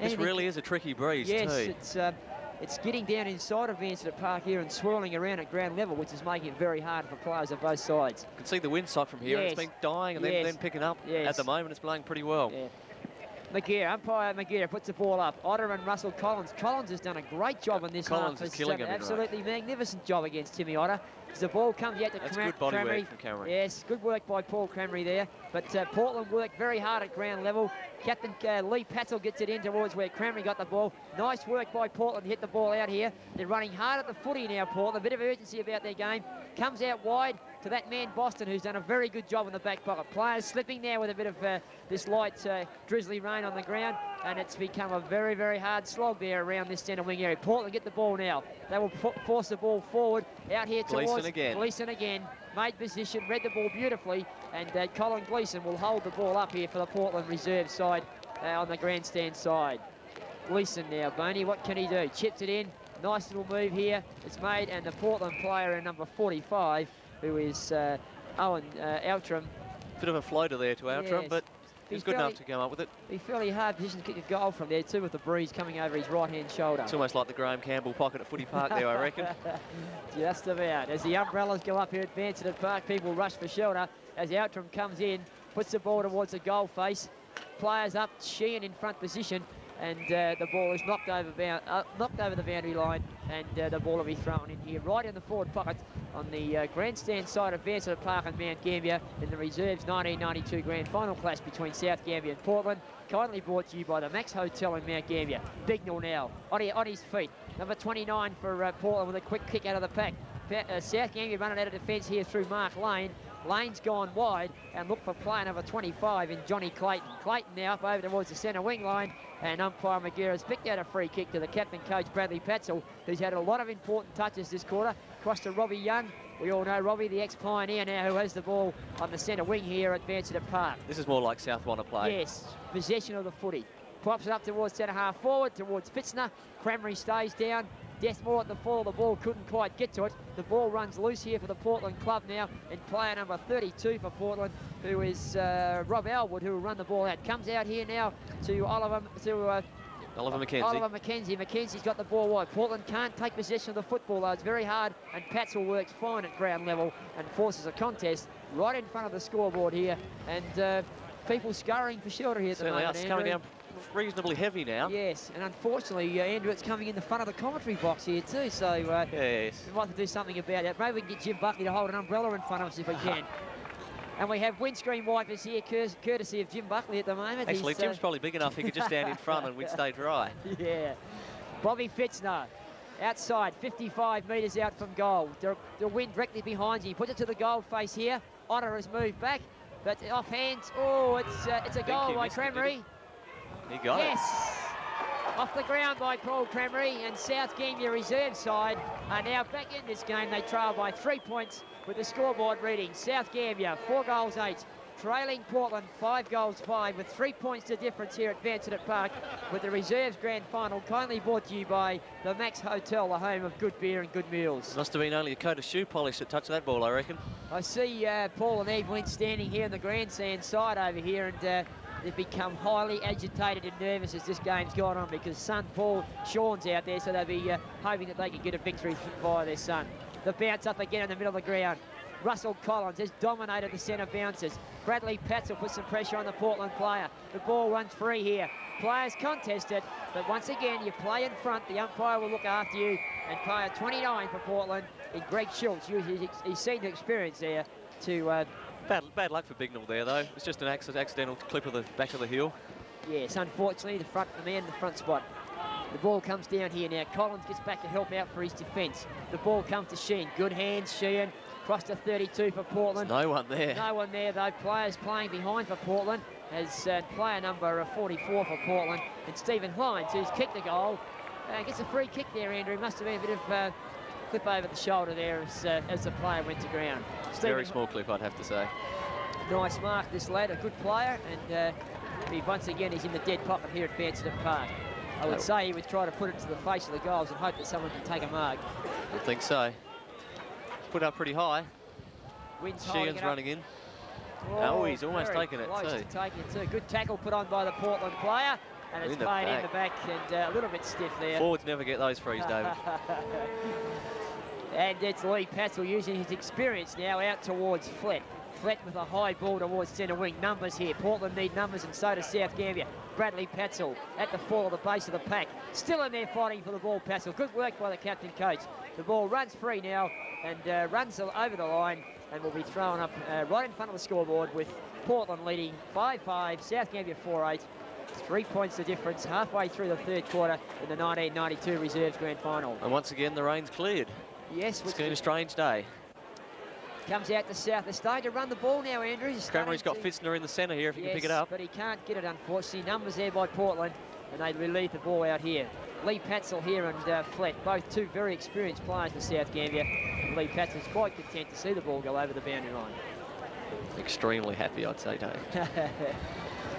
this really is a tricky breeze too. Yes, it's getting down inside of Vanceta Park here and swirling around at ground level, which is making it very hard for players on both sides. You can see the wind side from here. It's been dying and then picking up. At the moment, it's blowing pretty well. Yeah. Umpire McGear puts the ball up. Otter and Russell Collins. Collins has done a great job in this half. Collins is killing him. Absolutely magnificent job against Timmy Otter. As the ball comes out to good body work from Cameron. Yes, good work by Paul Cramry there. But Portland worked very hard at ground level. Captain Lee Patzel gets it in towards where Cramry got the ball. Nice work by Portland to hit the ball out here. They're running hard at the footy now, Portland. A bit of urgency about their game. Comes out wide to that man Boston, who's done a very good job in the back pocket. Players slipping now with a bit of this light drizzly rain on the ground, and it's become a very hard slog there around this centre wing area. Portland get the ball now. They will force the ball forward out here towards Gleeson again. Made position, read the ball beautifully, and Colin Gleeson will hold the ball up here for the Portland reserve side on the grandstand side. Gleeson now, Boney, what can he do? Chipped it in, nice little move here. It's made, and the Portland player in number 45, who is Owen Outram. Bit of a floater there to Outram, Yes. but he's good enough to come up with it. Be fairly hard position to kick a goal from there too, with the breeze coming over his right-hand shoulder. It's almost like the Graham Campbell pocket at Footy Park there, I reckon. Just about. As the umbrellas go up here at Vansittart Park, people rush for shelter. As Outram comes in, puts the ball towards the goal face. Players up, Sheehan in front position, and the ball is knocked over the boundary line, and the ball will be thrown in here, right in the forward pocket on the grandstand side of Vansittart Park and Mount Gambier in the reserves 1992 grand final clash between South Gambier and Portland. Kindly brought to you by the Max Hotel in Mount Gambier. Bignell now on his feet. Number 29 for Portland with a quick kick out of the pack. South Gambier running out of defence here through Mark Lane. Lane's gone wide and look for player number 25 in Johnny Clayton. Clayton now up over towards the centre wing line, and umpire McGear has picked out a free kick to the captain coach Bradley Patzel, who's had a lot of important touches this quarter. Across to Robbie Young. We all know Robbie, the ex-pioneer now, who has the ball on the centre wing here at Vansittart Park. This is more like South want to play. Yes, possession of the footy. Pops it up towards centre half forward, towards Fitzner. Cranberry stays down. Deathmore at the fall, the ball couldn't quite get to it. The ball runs loose here for the Portland club now, and player number 32 for Portland, who is Rob Elwood, who will run the ball out. Comes out here now to Oliver McKenzie. Oliver McKenzie. McKenzie's got the ball wide. Portland can't take possession of the football, though. It's very hard, and Patzel works fine at ground level and forces a contest right in front of the scoreboard here, and people scurrying for shelter here at the moment. It's coming down reasonably heavy now. Yes, and unfortunately, Andrew, it's coming in the front of the commentary box here too, so yes, we might have to do something about that. Maybe we can get Jim Buckley to hold an umbrella in front of us if we can. And we have windscreen wipers here, courtesy of Jim Buckley at the moment. Actually, Jim's probably big enough he could just stand in front and we'd stay dry. Yeah. Bobby Fitzner, outside, 55 metres out from goal. The wind directly behind you. He puts it to the goal face here. Otter has moved back, but off hands. Oh, it's a goal by Cranberry. He got it. Yes. Off the ground by Paul Cranberry, and South Gambier reserve side are now back in this game. They trail by 3 points with the scoreboard reading. South Gambier, 4 goals 8, trailing Portland 5 goals 5 with 3 points to difference here at Vansittart Park with the reserves grand final kindly brought to you by the Max Hotel, the home of good beer and good meals. Must have been only a coat of shoe polish that touched that ball, I reckon. I see Paul and Evelyn standing here in the grandstand side over here, and they've become highly agitated and nervous as this game's gone on because son Paul Sean's out there, so they'll be hoping that they can get a victory via their son. The bounce up again in the middle of the ground. Russell Collins has dominated the centre bounces. Bradley Patzel puts some pressure on the Portland player. The ball runs free here. Players contested, but once again, you play in front. The umpire will look after you, and player 29 for Portland in Greg Schultz. He's seen the experience there to... Bad luck for Bignell there, though. It's just an accidental clip of the back of the heel. Yes, unfortunately, the man in the front spot. The ball comes down here now. Collins gets back to help out for his defence. The ball comes to Sheehan. Good hands, Sheehan. Cross to 32 for Portland. There's no one there. No one there, though. Players playing behind for Portland as player number 44 for Portland. And Stephen Hines, who's kicked the goal, gets a free kick there, Andrew. Must have been a bit of clip over the shoulder there as the player went to ground. Very small clip, I'd have to say. Nice mark, this lad, a good player, and once again he's in the dead pocket here at Vansittart Park. I would say he would try to put it to the face of the goals and hope that someone can take a mark. I think so. Put up pretty high. Sheehan's running in. Oh, he's almost taken it too. Good tackle put on by the Portland player, and it's played in the back and a little bit stiff there. Forwards never get those frees, David. And it's Lee Patzel using his experience now out towards Flett. Flett with a high ball towards centre wing. Numbers here. Portland need numbers, and so does South Gambier. Bradley Patzel at the fall of the base of the pack. Still in there fighting for the ball, Patzel. Good work by the captain coach. The ball runs free now and runs over the line and will be thrown up right in front of the scoreboard with Portland leading 5-5, South Gambier 4-8. 3 points the difference halfway through the third quarter in the 1992 Reserves Grand Final. And once again, the rain's cleared. Yes. It's been a strange day. Comes out to South. They're starting to run the ball now, Andrew. Cranberry's got Fitzner in the centre here if he can pick it up. But he can't get it, unfortunately. Numbers there by Portland, and they relieve the ball out here. Lee Patzel here and Flett, both two very experienced players for South Gambier. And Lee Patzel's quite content to see the ball go over the boundary line. Extremely happy, I'd say, Dave.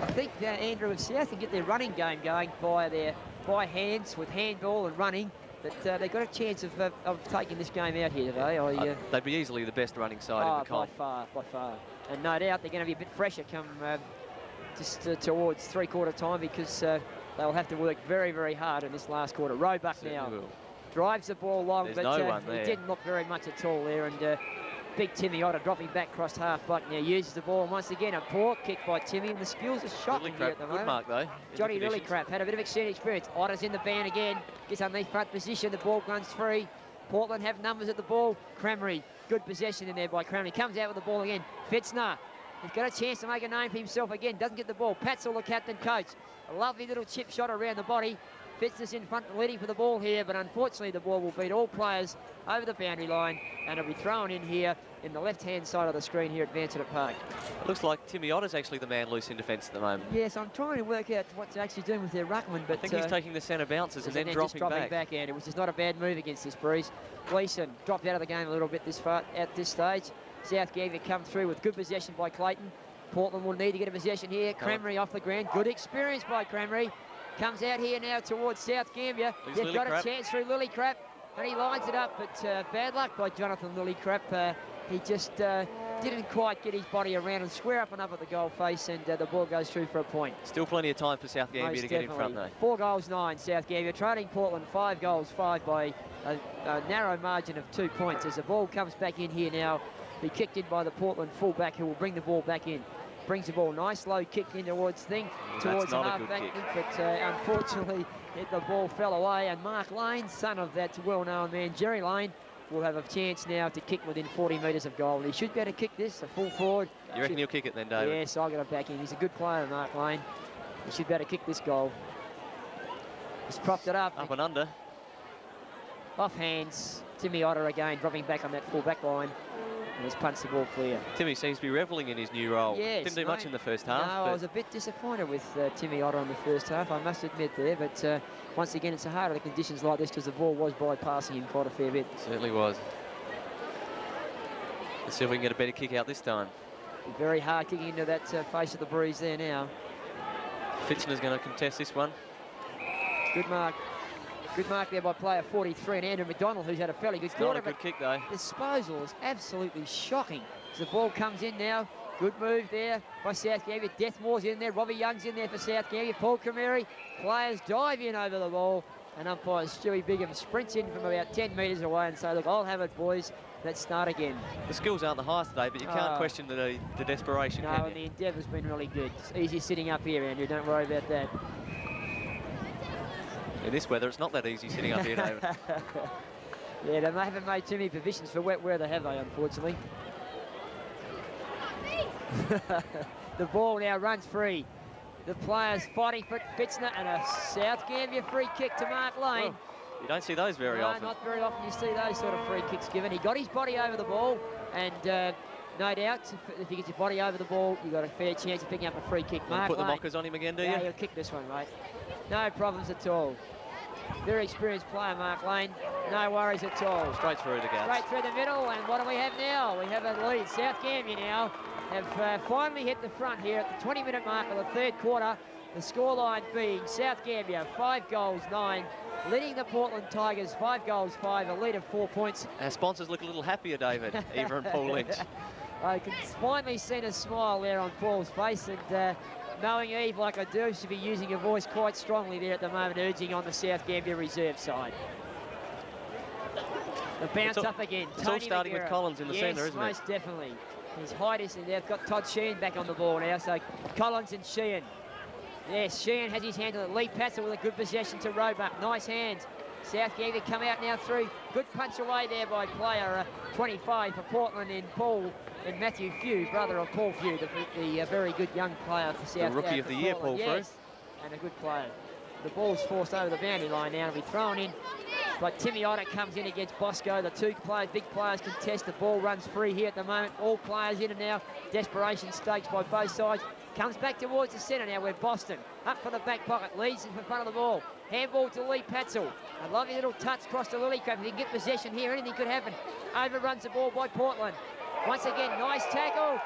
I think Andrew, if South can get their running game going via their by hands with handball and running, that they've got a chance of taking this game out here today. They'd be easily the best running side in the comp. By far. And no doubt they're going to be a bit fresher come just towards three-quarter time, because they'll have to work very, very hard in this last quarter. Roebuck now drives the ball long, There's but no one there. He didn't look very much at all there. And big Timmy Otter dropping back across half-butt now, uses the ball. And once again, a poor kick by Timmy, and the skills are shocking here at the moment. Good mark, though. Johnny Lillycrap had a bit of extended experience. Otter's in the band again. Gets underneath front position. The ball runs free. Portland have numbers at the ball. Cramry, good possession in there by Cramry. Comes out with the ball again. Fitzner, he's got a chance to make a name for himself again. Doesn't get the ball. Patzel, the captain coach. A lovely little chip shot around the body. Fitzner's in front, leading for the ball here, but unfortunately the ball will beat all players over the boundary line, and it'll be thrown in here in the left-hand side of the screen here at Vansittart Park. It looks like Timmy Otter's actually the man loose in defence at the moment. Yes, I'm trying to work out what they're actually doing with their ruckman, but I think he's taking the centre bounces and then dropping back. And it was just not a bad move against this breeze. Gleeson dropped out of the game a little bit this far at this stage. South Gambier come through with good possession by Clayton. Portland will need to get a possession here. Cramry off the ground. Good experience by Cramry. Comes out here now towards South Gambier. They've got a chance through Lillycrap, and he lines it up, but bad luck by Jonathan Lillycrap. He just didn't quite get his body around and square up and up at the goal face, and the ball goes through for a point. Still plenty of time for South Gambier to get in front, though. 4 goals, 9, South Gambier. Trailing Portland 5 goals, 5 by a narrow margin of 2 points. As the ball comes back in here now, be kicked in by the Portland fullback, who will bring the ball back in. Brings the ball, nice low kick in towards towards the half-back, but unfortunately the ball fell away, and Mark Lane, son of that well-known man Jerry Lane, will have a chance now to kick within 40 metres of goal. He should be able to kick this, a full forward. You reckon he'll kick it then, David? Yes, I've got to back him. He's a good player, Mark Lane. He should be able to kick this goal. He's propped it up. Up and under. Off hands. Timmy Otter again, dropping back on that full-back line. And he's punched the ball clear. Timmy seems to be revelling in his new role. Yes, didn't do much in the first half. No, I was a bit disappointed with Timmy Otter in the first half, I must admit there. But once again, it's harder the conditions like this, because the ball was bypassing him quite a fair bit. It certainly was. Let's see if we can get a better kick out this time. Very hard kicking into that face of the breeze there now. Fitzner's going to contest this one. Good mark. Good mark there by player 43, and Andrew McDonald, who's had a fairly good quarter. Not a good kick, though. Disposal is absolutely shocking. As the ball comes in now, good move there by South Gambier. Deathmore's in there. Robbie Young's in there for South Gambier. Paul Cameri. Players dive in over the ball, and umpire Stewie Bigham sprints in from about 10 metres away and say, look, I'll have it, boys. Let's start again. The skills aren't the highest today, but you can't question the desperation, no, can you? and the endeavour's been really good. It's easy sitting up here, Andrew. Don't worry about that. In this weather, it's not that easy sitting up here, David. Yeah, they haven't made too many provisions for wet weather, have they, unfortunately? The ball now runs free. The players fighting for Fitzner, and a South Gambier free kick to Mark Lane. Well, you don't see those very often. Not very often you see those sort of free kicks given. He got his body over the ball, and no doubt, if you get your body over the ball, you've got a fair chance of picking up a free kick. Mark Put Lane. the mockers on him again, do you? Yeah, he'll kick this one, mate. No problems at all. Very experienced player, Mark Lane. No worries at all. Straight through the gaps. Straight through the middle, and what do we have now? We have a lead. South Gambier now have finally hit the front here at the 20-minute mark of the third quarter. The scoreline being South Gambier 5 goals, 9, leading the Portland Tigers 5 goals, 5, a lead of 4 points. Our sponsors look a little happier, David, Eva and Paul Lynch. I can finally see a smile there on Paul's face, and knowing Eve like I do, should be using her voice quite strongly there at the moment, urging on the South Gambier reserve side. The bounce up again. It's all starting with Collins in the centre, isn't it? Yes, most definitely. His height is, and they've got Todd Sheehan back on the ball now, so Collins and Sheehan. Yes, Sheehan has his hand on it. Lee Patzer with a good possession to Roebuck. Nice hands. South Gambier come out now through. Good punch away there by player 25 for Portland in Paul and Matthew Few, brother of Paul Few, the very good young player for South Gambier. The rookie of the year, Paul Few. Yes, and a good player. The ball's forced over the boundary line now and be thrown in. But Timmy Otter comes in against Bosco. The two players, big players, contest. The ball runs free here at the moment. All players in and now. Desperation stakes by both sides. Comes back towards the centre now, where Boston, up for the back pocket, leads in front of the ball. Handball to Lee Patzel. A lovely little touch across to Lillycrap. If he can get possession here, anything could happen. Overruns the ball by Portland. Once again, nice tackle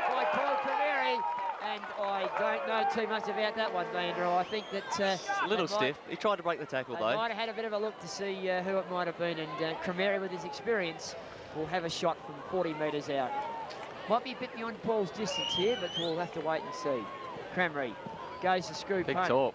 by Paul Cameri. And I don't know too much about that one, Andrew. I think that... a little stiff. He tried to break the tackle, though. Might have had a bit of a look to see who it might have been. And Cremeri, with his experience, will have a shot from 40 metres out. Might be a bit beyond Paul's distance here, but we'll have to wait and see. Cremeri goes to screw Big punt. talk.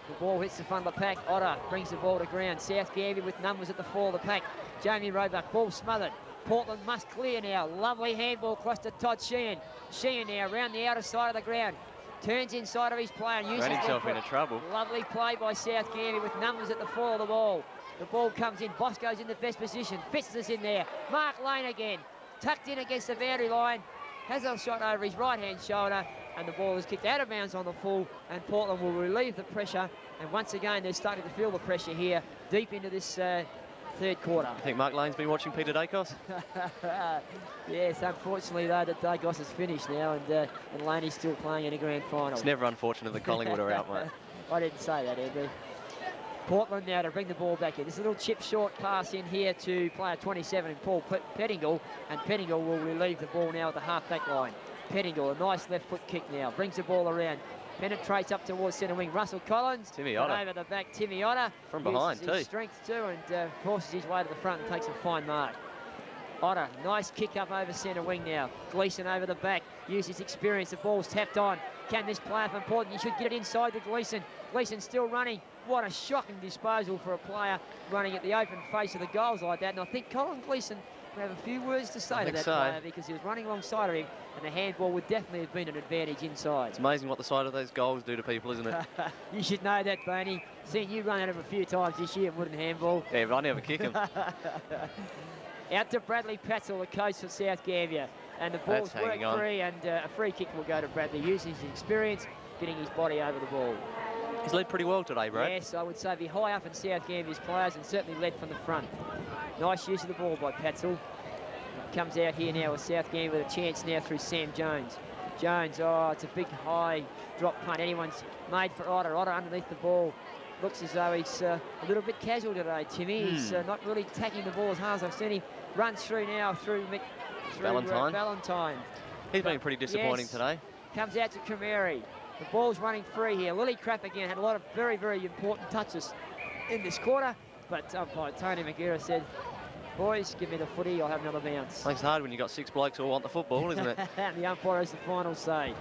The ball hits the front of the pack. Otter brings the ball to ground. South Gambier with numbers at the fore of the pack. Jamie Roebuck, ball smothered. Portland must clear now. Lovely handball across to Todd Sheehan. Sheehan now around the outer side of the ground. Turns inside of his play and uses Ran himself into trouble. Lovely play by South Gambier with numbers at the fore of the ball. The ball comes in. Bosco's in the best position. Fitz is in there. Mark Lane again. Tucked in against the boundary line. Has a shot over his right-hand shoulder. And the ball is kicked out of bounds on the full, and Portland will relieve the pressure. And once again, they're starting to feel the pressure here deep into this third quarter. I think Mark Lane's been watching Peter Dacos. Yes, unfortunately, though, that Dacos is finished now, and Laney's still playing in a grand final. It's never unfortunate that Collingwood are out, mate. I didn't say that, Andrew. Portland now to bring the ball back in. This little chip short pass in here to player 27 in Paul Pettingill, and Pettingill will relieve the ball now at the half-back line. Pettingill, a nice left foot kick now, brings the ball around, penetrates up towards centre wing. Russell Collins, Timmy Otter. over the back, Timmy Otter. From behind uses his too. Strength too, and forces his way to the front and takes a fine mark. Otter, nice kick up over centre wing now. Gleeson over the back, uses his experience, the ball's tapped on. Can this player from Portland? You should get it inside to Gleeson. Gleeson still running. What a shocking disposal for a player running at the open face of the goals like that. And I think Colin Gleeson will have a few words to say to that player, because he was running alongside of him, and the handball would definitely have been an advantage inside. It's amazing what the sight of those goals do to people, isn't it? You should know that, Boney. Seen you run at him a few times this year and wouldn't handball. Yeah, but I never kick him. Out to Bradley Patzel, the coach for South Gambier. And the ball's worked free, and a free kick will go to Bradley, using his experience, getting his body over the ball. He's led pretty well today, Brad. Yes, I would say be high up in South Gambier's players, and certainly led from the front. Nice use of the ball by Patzel. Comes out here now with South Gambier with a chance now through Sam Jones. Jones, oh, it's a big high drop punt. Anyone's made for Otter. Otter underneath the ball. Looks as though he's a little bit casual today, Timmy. He's not really attacking the ball as hard as I've seen him. Runs through now through Valentine. He's been pretty disappointing today. Comes out to Cremeri. The ball's running free here. Lily Crap again had a lot of very, very important touches in this quarter, but umpire Tony McGuire said, boys, give me the footy, I'll have another bounce. It's hard when you've got 6 blokes who want the football, isn't it? And the umpire has the final say.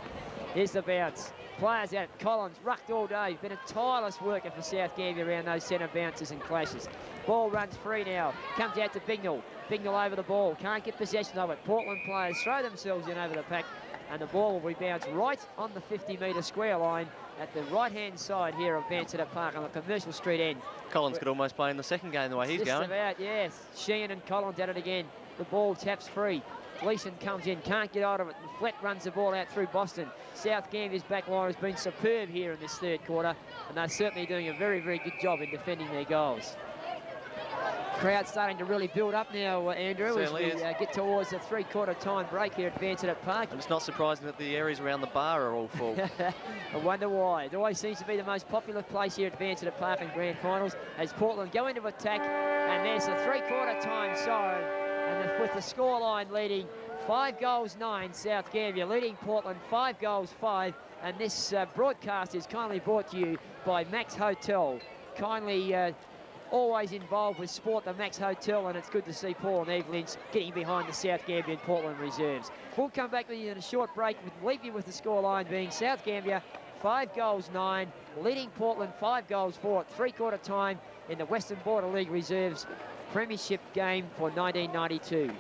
Here's the bounce. Players out. Collins, rucked all day. Been a tireless worker for South Gambier around those centre bounces and clashes. Ball runs free now. Comes out to Bignell. Bignell over the ball. Can't get possession of it. Portland players throw themselves in over the pack, and the ball will be bounced right on the 50-metre square line at the right-hand side here of Vansittart Park on the Commercial Street end. Collins could almost play in the second game the way he's going. Just about, yes. Sheehan and Collins at it again. The ball taps free. Gleeson comes in, can't get out of it. Flett runs the ball out through Boston. South Gambier's back line has been superb here in this third quarter, and they're certainly doing a very, very good job in defending their goals. Crowd starting to really build up now, Andrew, as we get towards the three-quarter time break here at Vansittart Park. And it's not surprising that the areas around the bar are all full. I wonder why. It always seems to be the most popular place here at Vansittart Park in grand finals, as Portland go into attack, and there's the three-quarter time siren, and with the scoreline leading 5-9, South Gambier leading Portland 5-5, and this broadcast is kindly brought to you by Max Hotel. Kindly always involved with sport, the Max Hotel, and it's good to see Paul and Eve Lynch getting behind the South Gambier Portland reserves. We'll come back with you in a short break, leave you with the scoreline being South Gambier 5-9, leading Portland 5-4 at three-quarter time in the Western Border League Reserves Premiership game for 1992.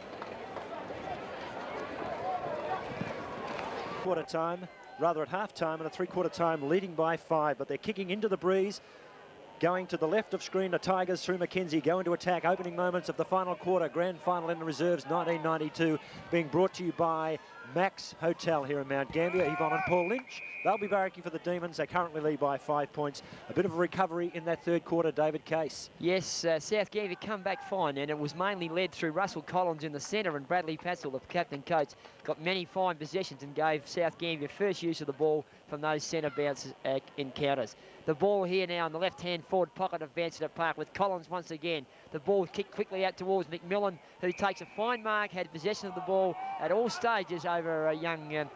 Quarter time, rather at half time, and a three-quarter time leading by 5, but they're kicking into the breeze. Going to the left of screen, the Tigers through Mackenzie go into attack. Opening moments of the final quarter, grand final in the reserves 1992, being brought to you by Max Hotel here in Mount Gambier. Yvonne and Paul Lynch, they'll be barracking for the Demons. They currently lead by 5 points. A bit of a recovery in that third quarter, David Case. Yes, South Gambier come back fine, and it was mainly led through Russell Collins in the centre, and Bradley Patzel, the captain coach, got many fine possessions and gave South Gambier first use of the ball from those centre bounce encounters. The ball here now in the left-hand forward pocket of Vansittart Park with Collins once again. The ball kicked quickly out towards McMillan, who takes a fine mark, had possession of the ball at all stages over a young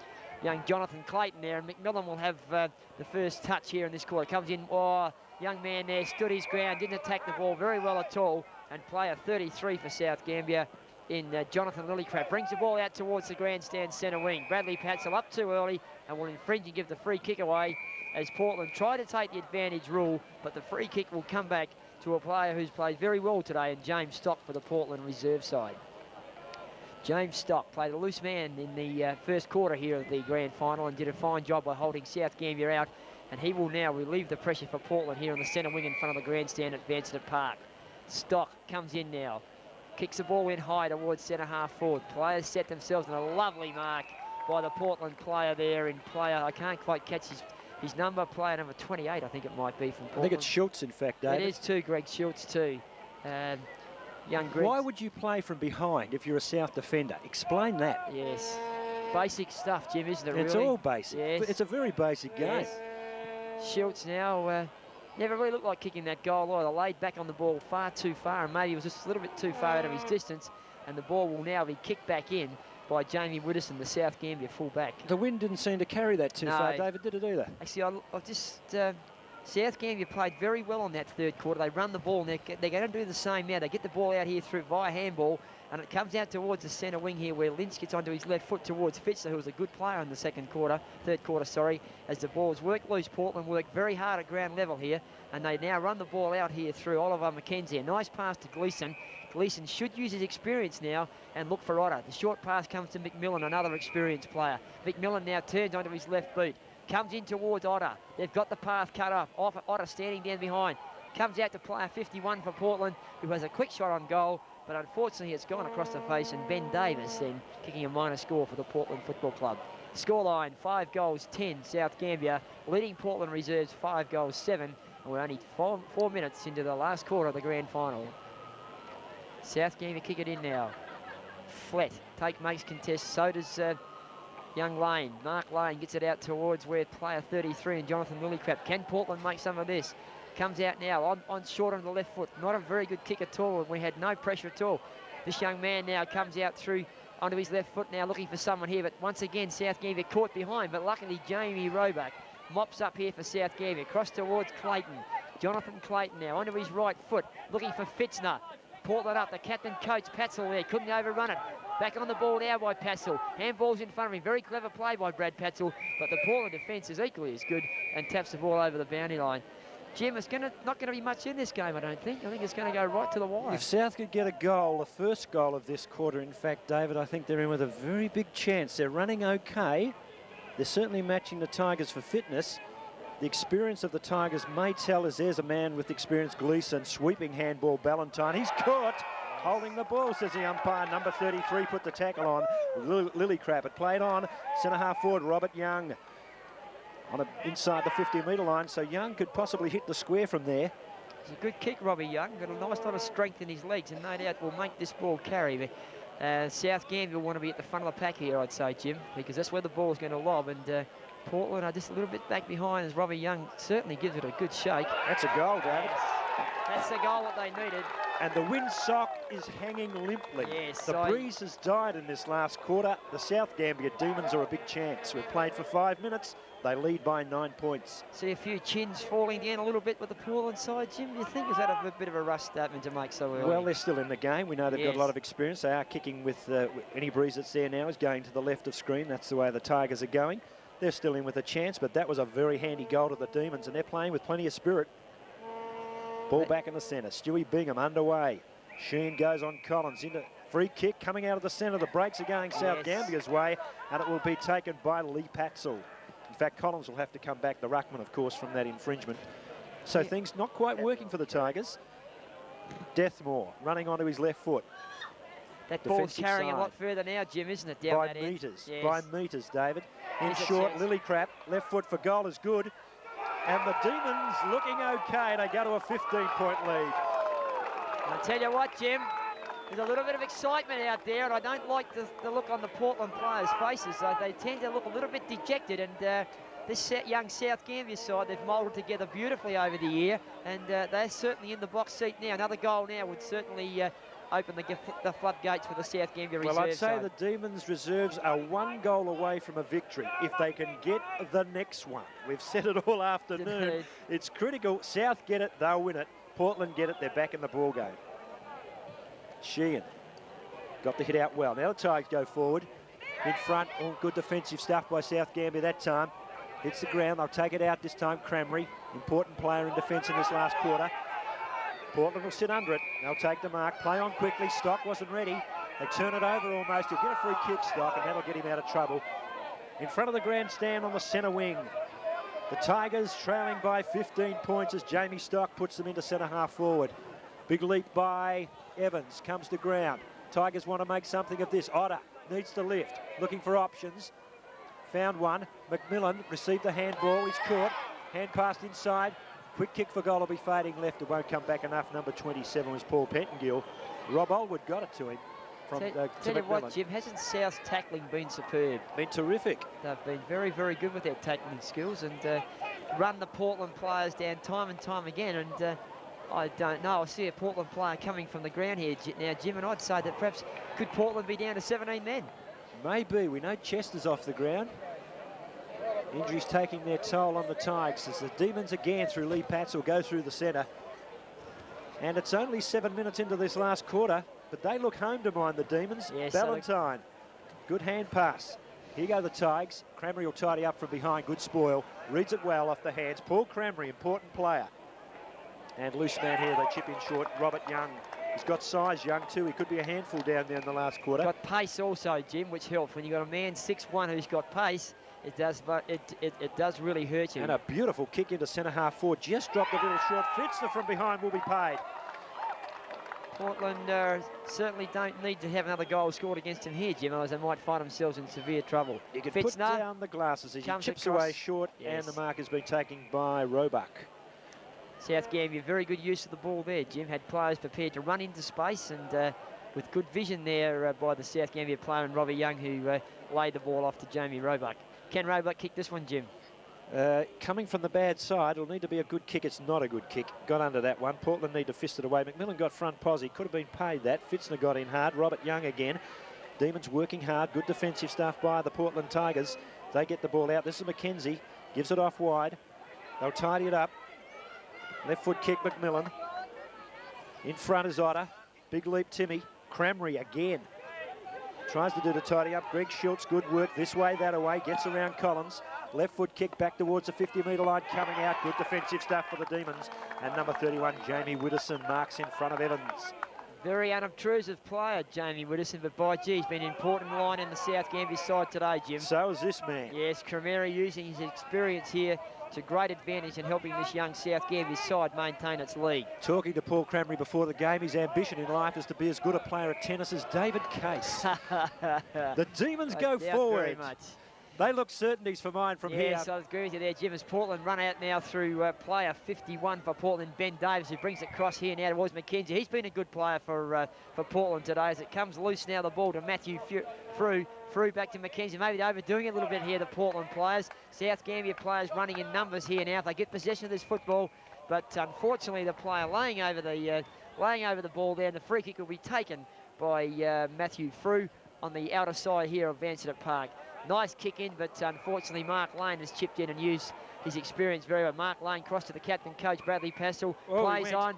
young Jonathan Clayton there, and McMillan will have the first touch here in this quarter. Comes in, oh, young man there, stood his ground, didn't attack the ball very well at all, and player 33 for South Gambier in Jonathan Lillycrap. Brings the ball out towards the grandstand centre wing. Bradley Patzel up too early and will infringe and give the free kick away as Portland try to take the advantage rule, but the free kick will come back to a player who's played very well today, and James Stock for the Portland reserve side. James Stock played a loose man in the first quarter here of the grand final and did a fine job by holding South Gambier out, and he will now relieve the pressure for Portland here on the centre wing in front of the grandstand at Vansittart Park. Stock comes in now, kicks the ball in high towards centre half forward. Players set themselves on a lovely mark by the Portland player there in player, I can't quite catch his number, player number 28, I think it might be from Portland. I think it's Schultz, in fact, David. It is too, Greg Schultz too. Young Greg. Why would you play from behind if you're a South defender? Explain that. Yes. Basic stuff, Jim, isn't it, really? It's all basic. Yes. It's a very basic game. Yes. Schultz now never really looked like kicking that goal either. Laid back on the ball far too far, and maybe he was just a little bit too far out of his distance, and the ball will now be kicked back in by Jamie Widdowson, the South Gambier full-back. The wind didn't seem to carry that too far, David, did it either? Actually, I've just... South Gambier played very well on that third quarter. They run the ball, and they're going to do the same now. They get the ball out here through via handball, and it comes out towards the centre wing here where Lynch gets onto his left foot towards Fitzler, who was a good player in the third quarter, sorry, as the ball is worked loose. Portland worked very hard at ground level here, and they now run the ball out here through Oliver McKenzie. A nice pass to Gleeson. Gleeson should use his experience now and look for Otter. The short pass comes to McMillan, another experienced player. McMillan now turns onto his left boot. Comes in towards Otter. They've got the path cut off. Otter standing down behind. Comes out to player 51 for Portland, who has a quick shot on goal, but unfortunately it's gone across the face, and Ben Davis then kicking a minor score for the Portland Football Club. Scoreline, 5 goals, 10, South Gambier, leading Portland reserves 5 goals, 7, and we're only 4 minutes into the last quarter of the grand final. South Gambier kick it in now. Flett, makes contest, so does young Lane. Mark Lane gets it out towards where player 33 and Jonathan Lillycrap. Can Portland make some of this? Comes out now on short on the left foot. Not a very good kick at all, and we had no pressure at all. This young man now comes out through onto his left foot now, looking for someone here, but once again South Gambier caught behind, but luckily Jamie Roebuck mops up here for South Gambier. Cross towards Clayton. Jonathan Clayton now onto his right foot, looking for Fitzner. Portland up, the captain coach Patzel there, couldn't overrun it. Back on the ball now by Patzel. Handball's in front of him. Very clever play by Brad Patzel, but the Portland defence is equally as good and taps the ball over the boundary line. Jim, it's not going to be much in this game, I don't think. I think it's going to go right to the wire. If South could get a goal, the first goal of this quarter, in fact, David, I think they're in with a very big chance. They're running okay. They're certainly matching the Tigers for fitness. The experience of the Tigers may tell as there's a man with experience, Gleeson, sweeping handball, Ballantyne. He's caught. Holding the ball, says the umpire. Number 33 put the tackle on. Lillycrap, it played on. Centre half forward, Robert Young. Inside the 50-metre line, so Young could possibly hit the square from there. It's a good kick, Robbie Young. Got a nice lot of strength in his legs, and no doubt will make this ball carry. But South Gambier will want to be at the front of the pack here, I'd say, Jim, because that's where the ball's going to lob, and Portland are just a little bit back behind as Robbie Young certainly gives it a good shake. That's a goal, David. That's the goal that they needed. And the windsock is hanging limply. Yes, the breeze has died in this last quarter. The South Gambier Demons are a big chance. We've played for 5 minutes. They lead by 9 points. See a few chins falling down a little bit with the Portland side, Jim. Do you think is that a bit of a rush statement to make so early? Well, they're still in the game. We know they've got a lot of experience. They are kicking with any breeze that's there now is going to the left of screen. That's the way the Tigers are going. They're still in with a chance, but that was a very handy goal to the Demons, and they're playing with plenty of spirit. Ball back in the centre. Stewie Bingham underway. Sheen goes on Collins into free kick coming out of the centre. The breaks are going South Gambier's way, and it will be taken by Lee Patzel. In fact, Collins will have to come back, the ruckman, of course, from that infringement. So things not quite working for the Tigers. Deathmore running onto his left foot. That ball's carrying a lot further now, Jim, isn't it? Down by that metres, end. by metres, David. In short, Lillycrap, left foot for goal is good. And the Demons looking okay. They go to a 15-point lead. I tell you what, Jim, there's a little bit of excitement out there, and I don't like the look on the Portland players' faces. They tend to look a little bit dejected, and this young South Gambier side, they've moulded together beautifully over the year, and they're certainly in the box seat now. Another goal now would certainly open the floodgates for the South Gambier reserve Well, I'd say side. the Demons reserves are 1 goal away from a victory if they can get the next one. We've said it all afternoon. Indeed. It's critical. South get it, they'll win it. Portland get it, they're back in the ball game. Sheehan got the hit out well. Now the Tigers go forward. In front, all good defensive stuff by South Gambier that time. Hits the ground, they'll take it out this time. Cramry, important player in defence in this last quarter. Portland will sit under it. They'll take the mark, play on quickly. Stock wasn't ready. They turn it over almost. He'll get a free kick, Stock, and that'll get him out of trouble. In front of the grandstand on the centre wing. The Tigers trailing by 15 points as Jamie Stock puts them into centre half forward. Big leap by Evans, comes to ground. Tigers want to make something of this. Otter needs to lift, looking for options. Found one. McMillan received the handball. He's caught. Hand passed inside. Quick kick for goal will be fading left. It won't come back enough. Number 27 was Paul Pettengill. Rob Olwood got it to him from Tell to you what, McMillan. Jim, hasn't South's tackling been superb? Been terrific. They've been very, very good with their tackling skills and run the Portland players down time and time again. And I don't know. I see a Portland player coming from the ground here now, Jim, and I'd say that perhaps could Portland be down to 17 men? Maybe. We know Chester's off the ground. Injuries taking their toll on the Tigers as the Demons again through Lee Patz will go through the centre. And it's only 7 minutes into this last quarter, but they look home to mind, the Demons. Yes, Valentine, good hand pass. Here go the Tigers. Cramry will tidy up from behind, good spoil. Reads it well off the hands. Paul Cramry, important player. And loose man here, they chip in short. Robert Young, he's got size, Young too. He could be a handful down there in the last quarter. Got pace also, Jim, which helps. When you've got a man 6'1" who's got pace, it does, but it does really hurt you. And a beautiful kick into centre half forward. Just dropped a little short. Fitzner from behind will be paid. Portland certainly don't need to have another goal scored against them here, Jim, otherwise they might find themselves in severe trouble. You can put down the glasses as he chips away short, yes. And the mark has been taken by Roebuck. South Gambier, very good use of the ball there, Jim. Had players prepared to run into space and with good vision there by the South Gambier player and Robbie Young, who laid the ball off to Jamie Roebuck. Can Roebuck kick this one, Jim? Coming from the bad side, it'll need to be a good kick. It's not a good kick. Got under that one. Portland need to fist it away. McMillan got front posse. Could have been paid that. Fitzner got in hard. Robert Young again. Demons working hard. Good defensive stuff by the Portland Tigers. They get the ball out. This is McKenzie. Gives it off wide. They'll tidy it up. Left foot kick, McMillan. In front is Otter. Big leap, Timmy. Cramry again. Tries to do the tidy up. Greg Schultz, good work. This way, that away. Gets around Collins. Left foot kick back towards the 50-metre line. Coming out. Good defensive stuff for the Demons. And number 31, Jamie Widdowson, marks in front of Evans. Very unobtrusive player, Jamie Widdowson, but by gee, he's been an important line in the South Gambier side today, Jim. So is this man. Yes, Cremeri using his experience here to great advantage in helping this young South Gambier side maintain its lead. Talking to Paul Cramry before the game, his ambition in life is to be as good a player at tennis as David Case. The Demons go forward. Very much. They look certainties for mine from here. Yes, I agree with you there, Jim. As Portland run out now through player 51 for Portland, Ben Davis, who brings it across here now towards McKenzie. He's been a good player for Portland today as it comes loose now, the ball to Matthew Frew. Frew back to McKenzie. Maybe they're overdoing it a little bit here, the Portland players. South Gambier players running in numbers here now. If they get possession of this football, but unfortunately the player laying over the ball there, and the free kick will be taken by Matthew Frew on the outer side here of Vansittart Park. Nice kick in, but unfortunately Mark Lane has chipped in and used his experience very well. Mark Lane crossed to the captain, coach Bradley Pastel, plays on.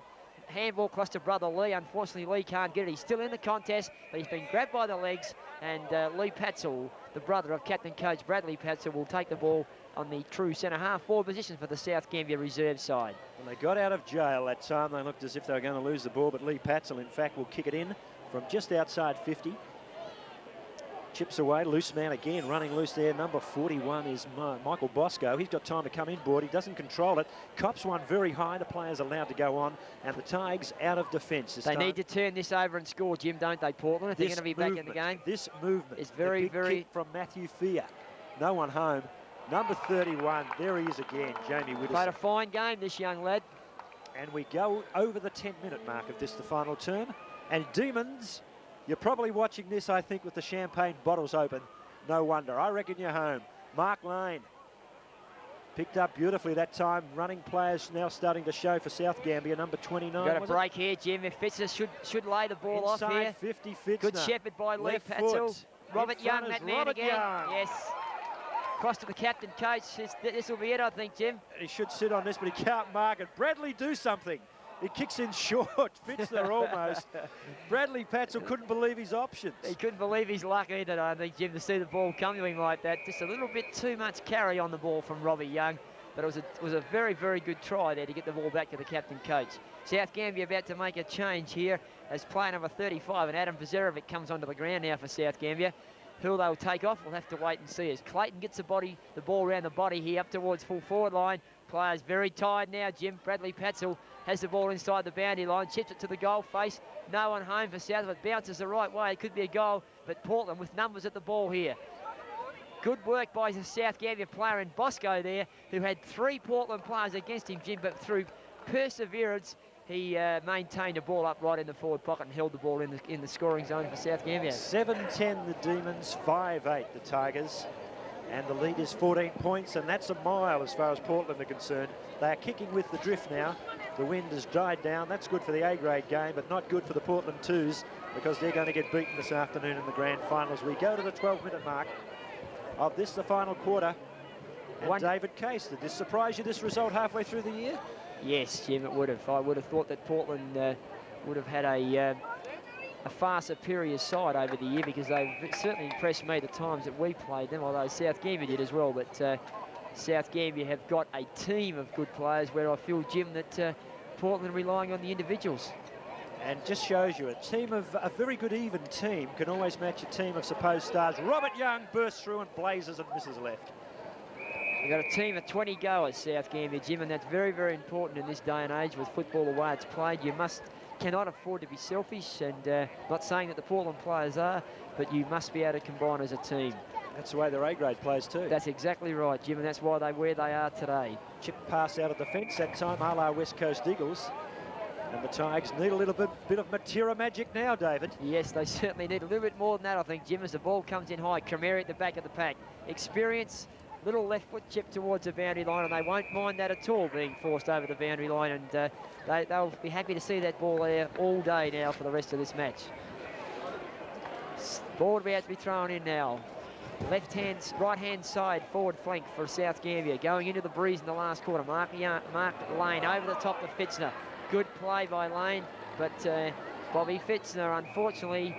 Handball cross to brother Lee. Unfortunately, Lee can't get it. He's still in the contest, but he's been grabbed by the legs, and Lee Patzel, the brother of captain coach Bradley Patzel, will take the ball on the true centre half forward position for the South Gambier reserve side. When they got out of jail that time, they looked as if they were going to lose the ball, but Lee Patzel, in fact, will kick it in from just outside 50. Chips away, loose man again, running loose there. Number 41 is Michael Bosco. He's got time to come inboard. He doesn't control it. Cops one very high. The player's allowed to go on, and the Tigers out of defence this time. They need to turn this over and score, Jim, don't they, Portland, if they're going to be back in the game? This movement is very, very... kick from Matthew Fear. No one home. Number 31, there he is again, Jamie Widdowson. Played a fine game, this young lad. And we go over the 10-minute mark of this, the final term. And Demons... You're probably watching this, I think, with the champagne bottles open. No wonder. I reckon you're home. Mark Lane Picked up beautifully that time. Running players now starting to show for South Gambier. Number 29. Got a break here, Jim. If Fitzner should lay the ball Inside off here. 50 Fitzner. Good shepherd by Lee Left Patzel. foot. Robert Young, that man Robert again. Young. Yes. Cross to the captain, coach. This will be it, I think, Jim. He should sit on this, but he can't mark it. Bradley, do something. He kicks in short. Fitzner almost. Bradley Patzel couldn't believe his options. He couldn't believe his luck either, I think, Jim, to see the ball come to him like that. Just a little bit too much carry on the ball from Robbie Young. But it was a very, very good try there to get the ball back to the captain coach. South Gambier about to make a change here as player number 35, and Adam Vazerovic comes onto the ground now for South Gambier. Who they'll take off, we'll have to wait and see. As Clayton gets the ball around the body here up towards full forward line. Players very tired now, Jim. Bradley Patzel has the ball inside the boundary line, chips it to the goal face. No one home for South, but bounces the right way. It could be a goal, but Portland with numbers at the ball here. Good work by the South Gambier player in Bosco there, who had 3 Portland players against him, Jim, but through perseverance, he maintained the ball upright in the forward pocket and held the ball in the scoring zone for South Gambier. 7-10 the Demons, 5-8 the Tigers. And the lead is 14 points, and that's a mile as far as Portland are concerned. They are kicking with the drift now. The wind has died down. That's good for the A-grade game, but not good for the Portland Twos, because they're going to get beaten this afternoon in the grand final as we go to the 12-minute mark of this, the final quarter. And David Case, did this surprise you, this result halfway through the year? Yes, Jim, it would have. I would have thought that Portland would have had a far superior side over the year, because they've certainly impressed me the times that we played them, although South Gambier did as well. But South Gambier have got a team of good players, where I feel, Jim, that Portland are relying on the individuals. And just shows you a very good even team can always match a team of supposed stars. Robert Young bursts through and blazes and misses left. You've got a team of 20 goers, South Gambier, Jim, and that's very, very important in this day and age with football the way it's played. You cannot afford to be selfish, and not saying that the Portland players are, but you must be able to combine as a team. That's the way their A-grade plays too. That's exactly right, Jim, and that's why they're where they are today. Chip pass out of the fence that time, a la West Coast Eagles. And the Tigers need a little bit of Matera magic now, David. Yes, they certainly need a little bit more than that, I think, Jim, as the ball comes in high. Cremeri at the back of the pack. Experience, little left foot chip towards the boundary line, and they won't mind that at all, being forced over the boundary line, and they'll be happy to see that ball there all day now for the rest of this match. Ball about to be thrown in now. Right-hand side forward flank for South Gambier. Going into the breeze in the last quarter. Mark Lane over the top of Fitzner. Good play by Lane, but Bobby Fitzner, unfortunately,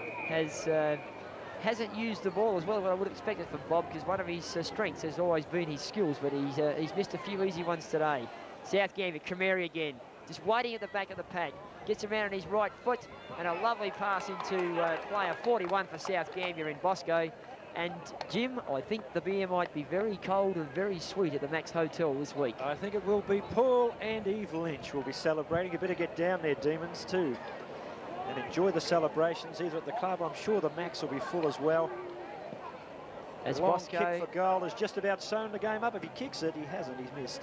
hasn't used the ball as well as what I would have expected from Bob, because one of his strengths has always been his skills, but he's missed a few easy ones today. South Gambier, Cremeri again, just waiting at the back of the pack. Gets around on his right foot, and a lovely pass into player 41 for South Gambier in Bosco. And Jim, I think the beer might be very cold and very sweet at the Max Hotel this week. I think it will be. Paul and Eve Lynch will be celebrating. You better get down there, Demons, too, and enjoy the celebrations either at the club. I'm sure the Max will be full as well. As the long Bosco kick for goal has just about sewn the game up. If he kicks it, he hasn't. He's missed.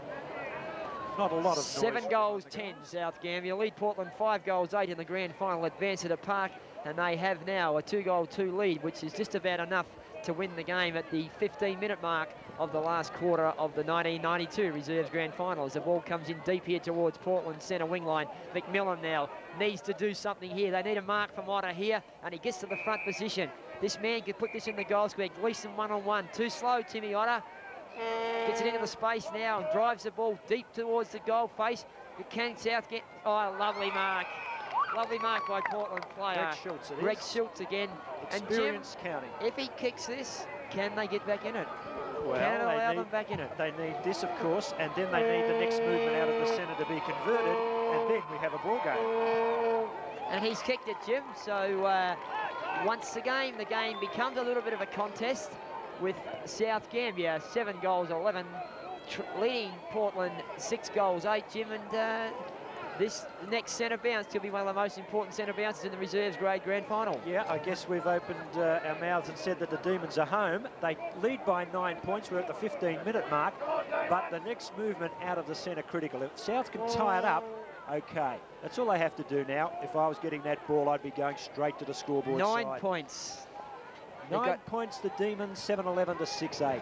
Not a lot of noise. 7 goals, 10 South Gambier. Lead Portland 5 goals, 8 in the grand final. Advance to the park, and they have now a 2-goal, 2 lead, which is just about enough to win the game at the 15-minute mark of the last quarter of the 1992 Reserves Grand Final. As the ball comes in deep here towards Portland centre wing line. McMillan now needs to do something here. They need a mark from Otter here, and he gets to the front position. This man could put this in the goal square. Gleeson one-on-one. Too slow, Timmy Otter. Gets it into the space now and drives the ball deep towards the goal face. But can South get... Oh, lovely mark. Lovely mark by Portland player. Greg Schultz again. Experience and Jim, counting. if he kicks this, can they get back in it? Well, can it allow them back in it? They need this, of course, and then they need the next movement out of the centre to be converted, and then we have a ball game. And he's kicked it, Jim. So once again, the game becomes a little bit of a contest with South Gambier 7 goals, 11, leading Portland 6 goals, 8, Jim, and this next centre bounce will be one of the most important centre bounces in the Reserves Grade Grand Final. Yeah, I guess we've opened our mouths and said that the Demons are home. They lead by 9 points. We're at the 15-minute mark, but the next movement out of the centre critical. If South can tie it up, okay. That's all they have to do now. If I was getting that ball, I'd be going straight to the scoreboard 9 side. points. 9 points, the Demons, 7-11 to 6-8.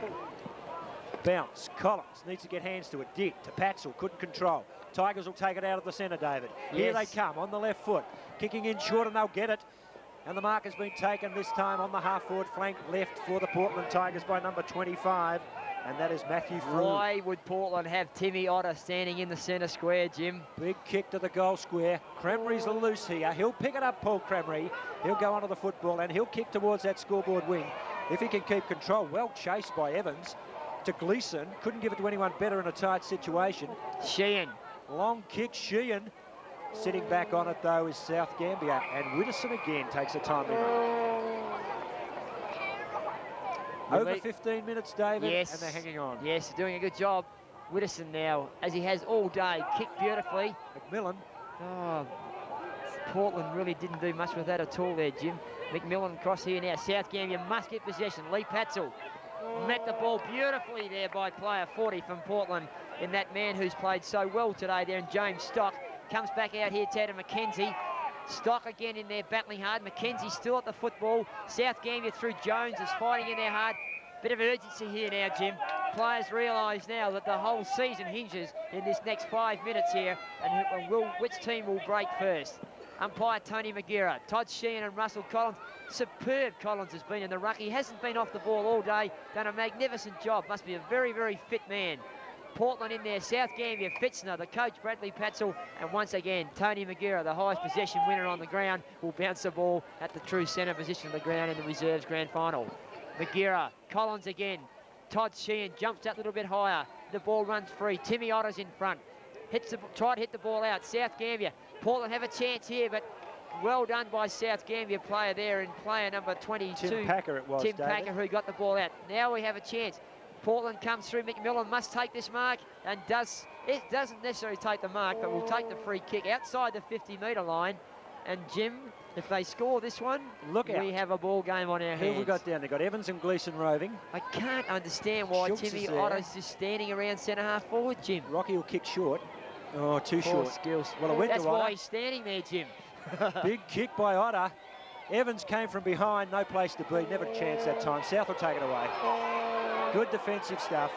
bounce. Collins needs to get hands to it. Dick to Patzel, couldn't control. Tigers will take it out of the centre, David. Here they come on the left foot. Kicking in short and they'll get it. And the mark has been taken this time on the half-forward flank left for the Portland Tigers by number 25. And that is Matthew Frew. Why would Portland have Timmy Otter standing in the centre square, Jim? Big kick to the goal square. Cramry's loose here. He'll pick it up, Paul Cramry. He'll go onto the football and he'll kick towards that scoreboard wing. If he can keep control, well chased by Evans to Gleeson. Couldn't give it to anyone better in a tight situation. Sheehan. Long kick, Sheehan. Sitting back on it, though, is South Gambier. And Widdowson again takes a time limit. Over 15 minutes, David, yes, and they're hanging on. Yes, doing a good job. Widdowson now, as he has all day, kicked beautifully. McMillan. Oh, Portland really didn't do much with that at all there, Jim. McMillan across here now. South Gambier must get possession. Lee Patzel met the ball beautifully there by player 40 from Portland, in that man who's played so well today there, and James Stock comes back out here to Adam McKenzie. Stock again in there battling hard. McKenzie still at the football. South Gambier through Jones is fighting in there hard. Bit of urgency here now, Jim. Players realise now that the whole season hinges in this next 5 minutes here, and which team will break first. Umpire Tony Magira, Todd Sheehan and Russell Collins. Superb Collins has been in the ruck. He hasn't been off the ball all day. Done a magnificent job. Must be a very, very fit man. Portland in there, South Gambier, Fitzner, the coach Bradley Patzel, and once again Tony Magira, the highest possession winner on the ground, will bounce the ball at the true centre position of the ground in the reserves grand final. Magira, Collins again, Todd Sheehan jumps out a little bit higher, the ball runs free, Timmy Otter's in front, try to hit the ball out, South Gambier, Portland have a chance here, but well done by South Gambier player there in player number 22. Tim Packer it was, Tim David. Packer, who got the ball out. Now we have a chance. Portland comes through. McMillan must take this mark, and it doesn't necessarily take the mark, but will take the free kick outside the 50-metre line. And Jim, if they score this one, we have a ball game on our hands. Who have we got down? They've got Evans and Gleeson roving. I can't understand why Schultz Timmy is there. Otto's just standing around centre half forward, Jim. Rocky will kick short. Oh, too Poor short. skills. Well, it went That's to Otter. why he's standing there, Jim. Big kick by Otter. Evans came from behind, no place to be, never a chance that time. South will take it away. Good defensive stuff.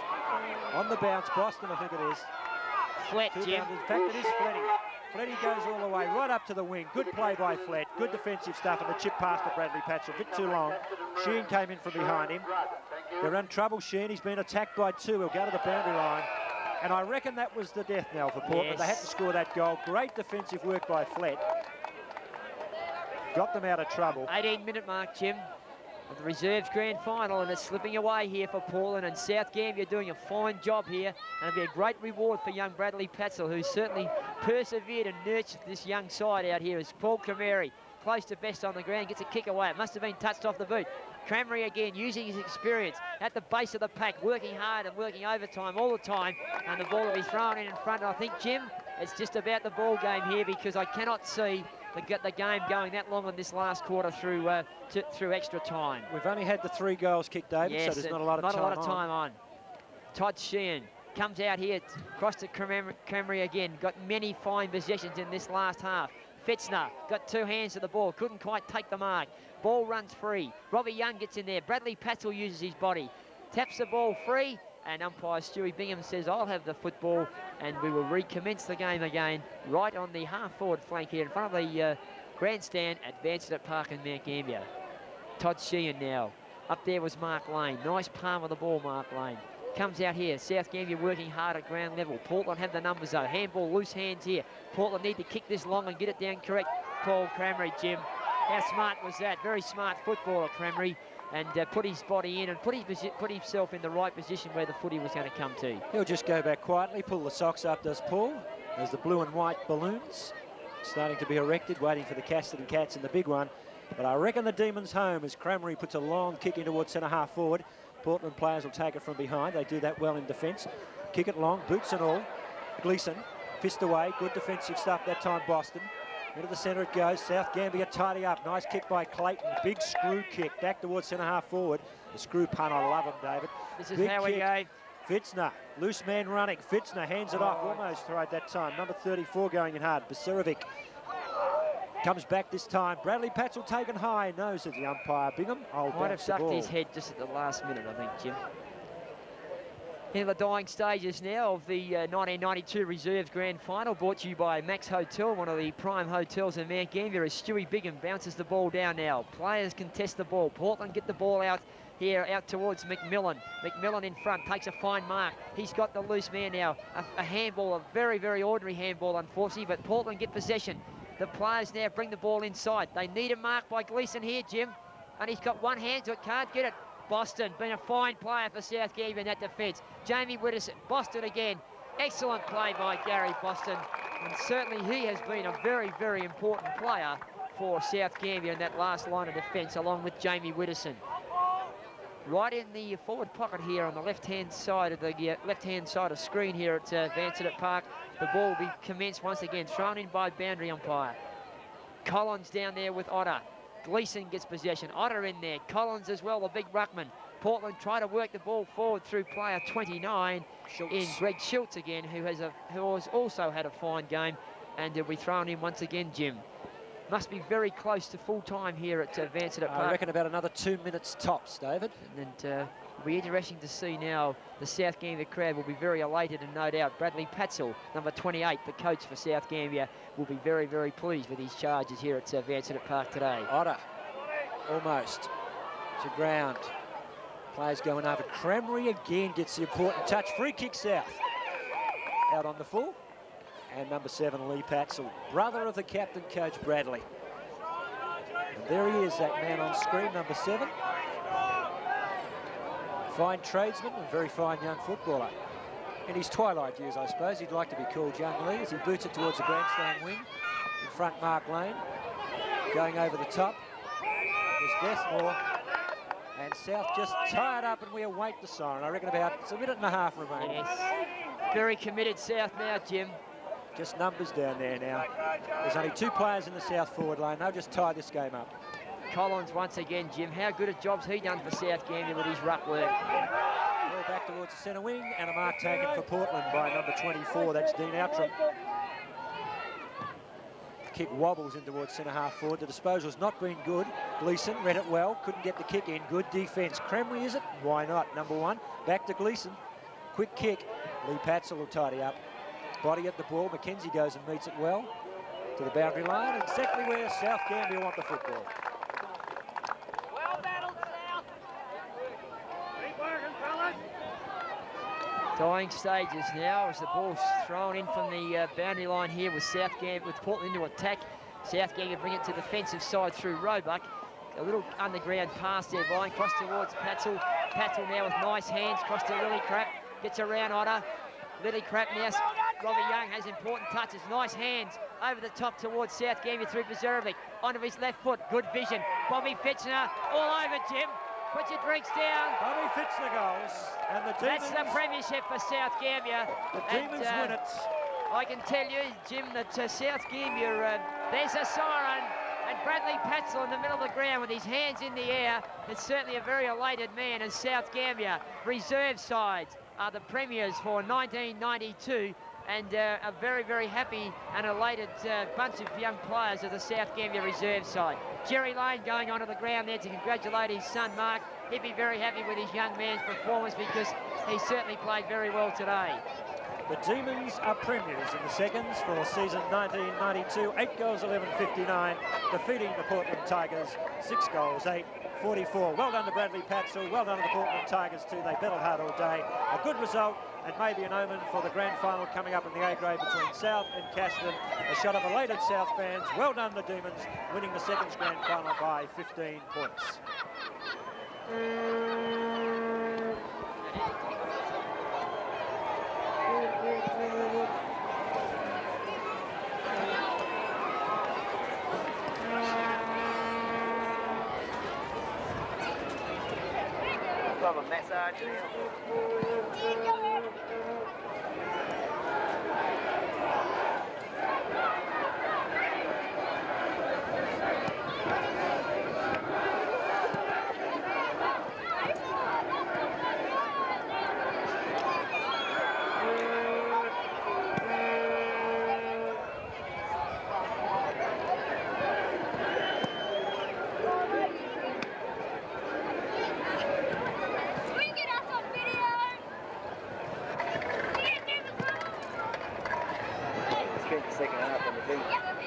On the bounce, Boston, I think it is. Flett, Jim. In fact, it is Fletty. Fletty goes all the way, right up to the wing. Good play by Flett. Good defensive stuff, and the chip past to Bradley Patchell. A bit too long. Sheehan came in from behind him. They're in trouble, Sheehan. He's been attacked by two. He'll go to the boundary line. And I reckon that was the death knell for Portland. Yes. They had to score that goal. Great defensive work by Flett. Got them out of trouble. 18-minute mark, Jim, of the reserves grand final, and it's slipping away here for Portland, and South Gambier doing a fine job here, and it'll be a great reward for young Bradley Patzel, who certainly persevered and nurtured this young side out here. As Paul Cameri, close to best on the ground, gets a kick away. It must have been touched off the boot. Cramry again, using his experience at the base of the pack, working hard and working overtime all the time, and the ball will be thrown in front. And I think, Jim, it's just about the ball game here, because I cannot see the game going that long in this last quarter through extra time. We've only had the 3 goals kicked, David, Yes, so there's not a lot of time on. Todd Sheehan comes out here, across to Cramry again. Got many fine possessions in this last half. Fitzner got 2 hands to the ball, couldn't quite take the mark. Ball runs free. Robbie Young gets in there. Bradley Patzel uses his body, taps the ball free, and umpire Stewie Bingham says, I'll have the football, and we will recommence the game again right on the half-forward flank here in front of the grandstand at Vansittart Park in Mount Gambier. Todd Sheehan now. Up there was Mark Lane. Nice palm of the ball, Mark Lane. Comes out here. South Gambier working hard at ground level. Portland have the numbers, though. Handball, loose hands here. Portland need to kick this long and get it down correct. Paul Cramry, Jim. How smart was that? Very smart footballer, Cramry. And put his body in and put himself in the right position where the footy was going to come to. He'll just go back quietly, pull the socks up, does Paul. There's the blue and white balloons starting to be erected, waiting for the Casterton Cats in the big one. But I reckon the Demons home as Cramry puts a long kick in towards centre half forward. Portland players will take it from behind. They do that well in defence. Kick it long, boots and all. Gleeson, fist away, good defensive stuff that time, Boston. Into the centre it goes. South Gambier tidy up. Nice kick by Clayton. Big screw kick back towards centre half forward. The screw pun, I love him, David. This is big how we go. Fitzner, loose man running. Fitzner hands it off. Almost right that time. Number 34 going in hard. Basirovic comes back this time. Bradley Patzel taken high. Knows that the umpire, Bingham. Might have sucked his head just at the last minute, I think, Jim. In the dying stages now of the 1992 Reserves Grand Final, brought to you by Max Hotel, one of the prime hotels in Mount Gambier, as Stewie Bigham bounces the ball down now. Players contest the ball. Portland get the ball out here, out towards McMillan. McMillan in front, takes a fine mark. He's got the loose man now. A handball, a very, very ordinary handball, unfortunately, but Portland get possession. The players now bring the ball inside. They need a mark by Gleeson here, Jim, and he's got one hand, so it can't get it. Boston, been a fine player for South Gambier in that defence. Jamie Widdowson, Boston again. Excellent play by Gary Boston. And certainly he has been a very, very important player for South Gambier in that last line of defence, along with Jamie Widdowson. Right in the forward pocket here on the left-hand side of the left-hand side of screen here at Vansittart Park. The ball will be commenced once again, thrown in by boundary umpire. Collins down there with Otter. Gleeson gets possession. Otter in there. Collins as well, the big ruckman. Portland try to work the ball forward through player 29 in Greg Schultz again, who has also had a fine game, and he'll be thrown in once again, Jim. Must be very close to full time here at Vansittart Park. I reckon about another 2 minutes tops, David. And it'll be interesting to see now. The South Gambier crowd will be very elated, and no doubt Bradley Patzel, number 28, the coach for South Gambier, will be very, very pleased with his charges here at Vansittart Park today. Otter, almost to ground. Players going over. Cramry again gets the important touch. Free kick South. Out on the full. And number 7, Lee Patzel, brother of the captain, Coach Bradley. And there he is, that man on screen, number 7. Fine tradesman and very fine young footballer. In his twilight years, I suppose, he'd like to be called young Lee as he boots it towards the grandstand wing. In front, Mark Lane. Going over the top. There's Deathmore. And South just tied up, and we await the siren. I reckon it's a minute and a half remaining. Yes. Very committed South now, Jim. Just numbers down there now. There's only 2 players in the South forward lane. They'll just tie this game up. Collins once again, Jim. How good a job's he done for South Gambier with his ruck work? Ball back towards the centre wing, and a mark taken for Portland by number 24. That's Dean Outram. The kick wobbles in towards centre half forward. The disposal's not been good. Gleeson read it well, couldn't get the kick in. Good defence. Cramry is it? Why not? Number 1. Back to Gleeson. Quick kick. Lee Patzel will tidy up. Body at the ball. Mackenzie goes and meets it well to the boundary line. Exactly where South Gambier want the football. Well battled, South. Keep working, fellas. Dying stages now as the ball's thrown in from the boundary line here with South Gambier, with Portland into attack. South Gambier bring it to the defensive side through Roebuck. A little underground pass there, Brian. Cross towards Patzel. Patzel now with nice hands. Cross to Lillycrap. Gets around Otter. Lillycrap now. Robbie Young has important touches. Nice hands over the top towards South Gambier through Bezerovic. Onto his left foot. Good vision. Bobby Fitchner all over, Jim. Put your drinks down. Bobby Fitchner goes. And the Demons... That's the premiership for South Gambier. The Demons win it. I can tell you, Jim, that South Gambier, there's a siren. And Bradley Patzel in the middle of the ground with his hands in the air. It's certainly a very elated man. And South Gambier, reserve sides, are the premiers for 1992. And a very, very happy and elated bunch of young players of the South Gambier reserve side. Jerry Lane going onto the ground there to congratulate his son, Mark. He'd be very happy with his young man's performance because he certainly played very well today. The Demons are premiers in the seconds for season 1992. 8 goals, 11-59, defeating the Portland Tigers. 6 goals, 8-44. Well done to Bradley Patzel. Well done to the Portland Tigers too. They battled hard all day. A good result, and maybe an omen for the grand final coming up in the A grade between South and Cassidy. A shot of elated South fans. Well done the Demons, winning the seconds grand final by 15 points. Love a massage now. second half on the bench.